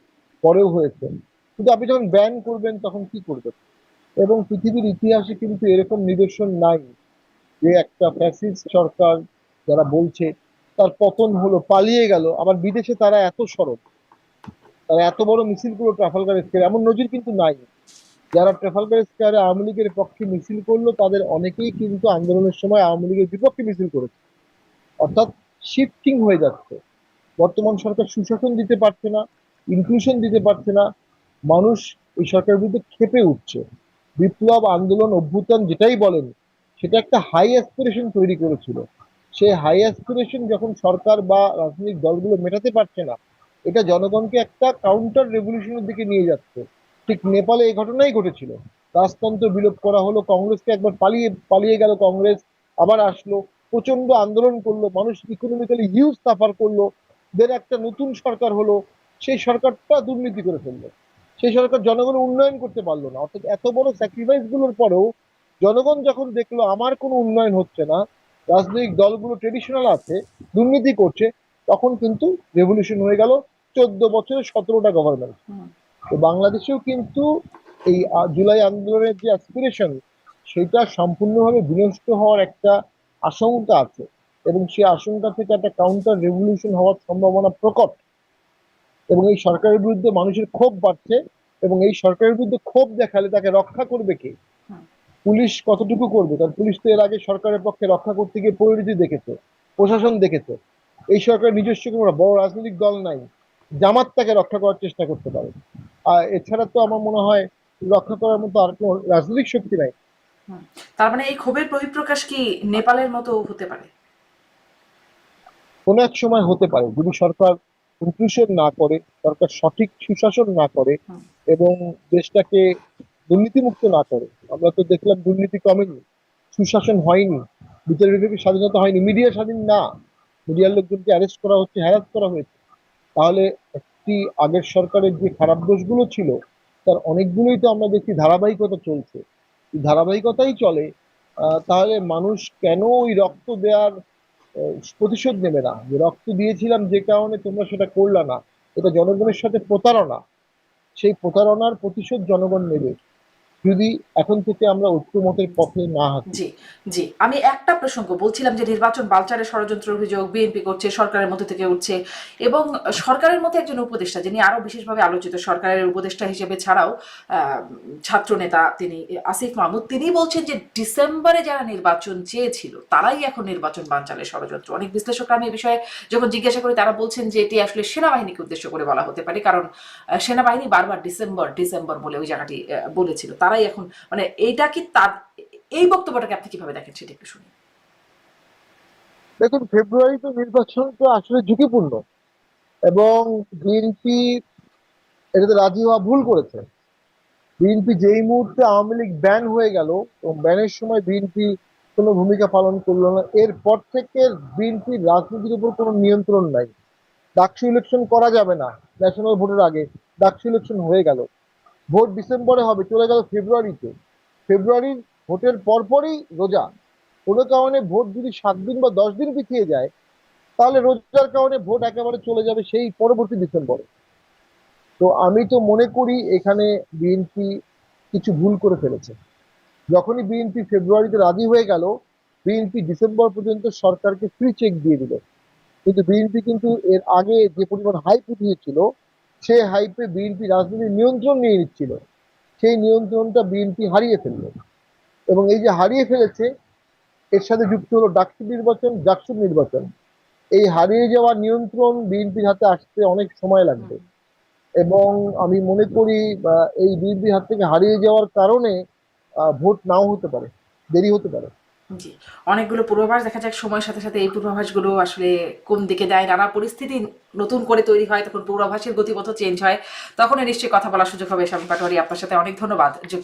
[SPEAKER 2] পরেও হয়েছে। কিন্তু আপনি যখন ব্যান করবেন তখন কি করবেন? এবং পৃথিবীর ইতিহাসে কিন্তু এরকম নিদর্শন নাই যে একটা ফ্যাসিস্ট সরকার যারা বলছে তার পতন হলো, পালিয়ে গেল, আবার বিদেশে তারা এত সরব, তারা এত বড় মিছিল করলো ট্রাফালগার স্কয়ারে, এমন নজির কিন্তু নাই। যারা ট্রাফালগার স্কয়ারে আওয়ামী লীগের পক্ষে মিছিল করলো তাদের অনেকেই কিন্তু আন্দোলনের সময় আওয়ামী লীগের বিপক্ষে মিছিল করেছে। অর্থাৎ শিফটিং হয়ে যাচ্ছে। বর্তমান সরকার সুশাসন দিতে পারছে না, ইনক্লুশন দিতে পারছে না। মানুষ এই সরকারের বিরুদ্ধে ক্ষেপে উঠছে। বিপ্লব, আন্দোলন, অভ্যুত্থান যেটাই বলেন, সেটা একটা হাই অ্যাসপিরেশন তৈরি করেছিল। সেই হাই অ্যাসপিরেশন যখন সরকার বা রাজনৈতিক দলগুলো মেটাতে পারছে না, এটা জনগণকে একটা কাউন্টার রেভলিউশনের দিকে নিয়ে যাচ্ছে। ঠিক নেপালে এই ঘটনাই ঘটেছিল। রাজতন্ত্র বিলোপ করা হলো, কংগ্রেসকে একবার পালিয়ে পালিয়ে গেল কংগ্রেস, আবার আসলো, প্রচন্ড আন্দোলন করলো, মানুষ ইকোনমিক্যালি হিউজ সাফার করলো। দেন একটা নতুন সরকার হলো, সেই সরকারটা দুর্নীতি করে ফেললো। সেই সরকার জনগণের উন্নয়ন করতে পারলো না। অর্থাৎ এত বড় স্যাক্রিফাইস গুলোর পরেও জনগণ যখন দেখলো আমার কোনো উন্নয়ন হচ্ছে না, রাজনৈতিক দলগুলো ট্রেডিশনাল আছে, দুর্নীতি করছে, তখন কিন্তু রেভলিউশন হয়ে গেল 14 বছরে 17টা গভর্নমেন্ট।
[SPEAKER 1] হুম।
[SPEAKER 2] তো বাংলাদেশেও কিন্তু এই জুলাই আন্দোলনের যে অ্যাসপিরেশন, সেটা সম্পূর্ণভাবে বিনষ্ট হওয়ার একটা আশঙ্কা আছে। এবং সেই আশঙ্কা থেকে একটা কাউন্টার রেভলিউশন হওয়ার সম্ভাবনা প্রকট। এবং এই সরকারের বিরুদ্ধে মানুষের ক্ষোভ বাড়ছে, এবং এই সরকারের বিরুদ্ধে ক্ষোভ দেখালে তাকে রক্ষা করবে কে?
[SPEAKER 1] হুম,
[SPEAKER 2] পুলিশ কতটুকু করবে? কারণ পুলিশ তো এর আগে সরকারের পক্ষে রক্ষা করতে গিয়ে পরিণতি দেখেছে, প্রশাসন দেখেছে। এই সরকারের নিজস্ব কোনো বড় রাজনৈতিক দল নাই, জামাত তাকে রক্ষা করার চেষ্টা করতে পারে। আর এছাড়া তো আমার মনে হয় রক্ষা করার মতো আর কোনো রাজনৈতিক শক্তি নাই।
[SPEAKER 1] হুম। তার মানে এই ক্ষোভের বহিঃপ্রকাশ কি নেপালের মতো হতে পারে?
[SPEAKER 2] কোনো এক সময় হতে পারে, যদি সরকার ইনক্লুশন না করে, সরকার সঠিক সুশাসন না করে
[SPEAKER 1] হুম,
[SPEAKER 2] এবং দেশটাকে দুর্নীতিমুক্ত না করে। আমরা তো দেখলাম দুর্নীতি কমেনি, সুশাসন হয়নি, বিচার বিভাগের স্বাধীনতা হয়নি, মিডিয়া স্বাধীন না, মিডিয়ার লোকজনকে অ্যারেস্ট করা হচ্ছে, হ্যারাস করা হয়েছে। তাহলে একটি আগের সরকারের যে খারাপ দোষগুলো ছিল তার অনেকগুলোই তো আমরা দেখছি ধারাবাহিকতা চলছে। এই ধারাবাহিকতাই চলে, তাহলে মানুষ কেন ওই রক্ত দেওয়ার প্রতিশোধ নেবে না? যে রক্ত দিয়েছিলাম যে কারণে তোমরা সেটা করলা না, এটা জনগণের সাথে প্রতারণা। সেই প্রতারণার প্রতিশোধ জনগণ নেবে যদি এখন থেকে আমরা ঐক্যমতের পথে না হাঁটি।
[SPEAKER 1] জি, জি। আমি একটা প্রসঙ্গ বলছিলাম যে নির্বাচন বালচারের ষড়যন্ত্র অভিযোগ বিএনপি করছে, সরকারের মধ্যে থেকে উঠছে, এবং সরকারের মধ্যে একজন উপদেষ্টা যিনি আরো বিশেষভাবে আলোচিত সরকারের উপদেষ্টা হিসেবে ছাড়াও ছাত্র নেতা তিনি আসিফ মাহমুদ, তিনি বলছেন যে ডিসেম্বরে যারা নির্বাচন চেয়েছিল তারাই এখন নির্বাচন বানচালের ষড়যন্ত্র। অনেক বিশ্লেষকরা আমি এই বিষয়ে যখন জিজ্ঞাসা করি তারা বলছেন যে এটি আসলে সেনাবাহিনীকে উদ্দেশ্য করে বলা হতে পারে, কারণ সেনাবাহিনী বারবার ডিসেম্বর ডিসেম্বর বলে ওই জায়গাটি বলেছিল। তারাই এখন মানে এইটা কি তার এই বক্তব্যটাকে আপনি কিভাবে দেখেন সেটা একটু শুনি।
[SPEAKER 2] দেখুন, ফেব্রুয়ারিতে নির্বাচন তো আসলে ঝুঁকিপূর্ণ, এবং বিএনপি এটাতে রাজি হওয়া ভুল করেছে। বিএনপি যেই মুহূর্তে আওয়ামী লীগ ব্যান হয়ে গেল এবং ব্যানের সময় বিএনপি কোনো ভূমিকা পালন করলো না, এরপর থেকে বিএনপির রাজনীতির উপর কোনো নিয়ন্ত্রণ নাই। ডাকসু ইলেকশন করা যাবে না ন্যাশনাল ভোটের আগে, ডাকসু ইলেকশন হয়ে গেল। ভোট ডিসেম্বরে হবে, চলে গেল ফেব্রুয়ারিতে। ফেব্রুয়ারির ভোটের পরপরই রোজা। কোনো কারণে ভোট যদি 7 দিন বা 10 দিন পিছিয়ে যায়, তাহলে রোজার কারণে ভোট একেবারে চলে যাবে সেই পরবর্তী ডিসেম্বরে। তো আমি তো মনে করি এখানে বিএনপি কিছু ভুল করে ফেলেছে। যখনই বিএনপি ফেব্রুয়ারিতে রাজি হয়ে গেল, বিএনপি ডিসেম্বর পর্যন্ত সরকারকে ফ্রি চেক দিয়ে দিল। কিন্তু বিএনপি কিন্তু এর আগে যে পরিমাণ হাইপ উঠিয়েছিল, সেই হাইপে বিএনপি রাজনীতির নিয়ন্ত্রণ নিয়ে নিচ্ছিল। সেই নিয়ন্ত্রণটা বিএনপি হারিয়ে ফেললো, এবং এই যে হারিয়ে ফেলেছে এর সাথে যুক্ত হলো ডাকসু নির্বাচন, জাকসু নির্বাচন। এই হারিয়ে যাওয়া নিয়ন্ত্রণ বিএনপির হাতে আসতে অনেক সময় লাগবে, এবং আমি মনে করি এই বিএনপির হাত থেকে হারিয়ে যাওয়ার কারণে ভোট নাও হতে পারে, দেরি হতে পারে।
[SPEAKER 1] জি, অনেকগুলো পূর্বাভাস দেখা যাক সময়ের সাথে সাথে এই পূর্বাভাসগুলো আসলে কোন দিকে যায়, নানা পরিস্থিতি নতুন করে তৈরি হয়, তখন পূর্বাভাসের গতিপথ চেঞ্জ হয়, তখন নিশ্চয়ই কথা বলার সুযোগ হবে। শামীম পাটোয়ারি, আপনার সাথে অনেক ধন্যবাদ যুক্ত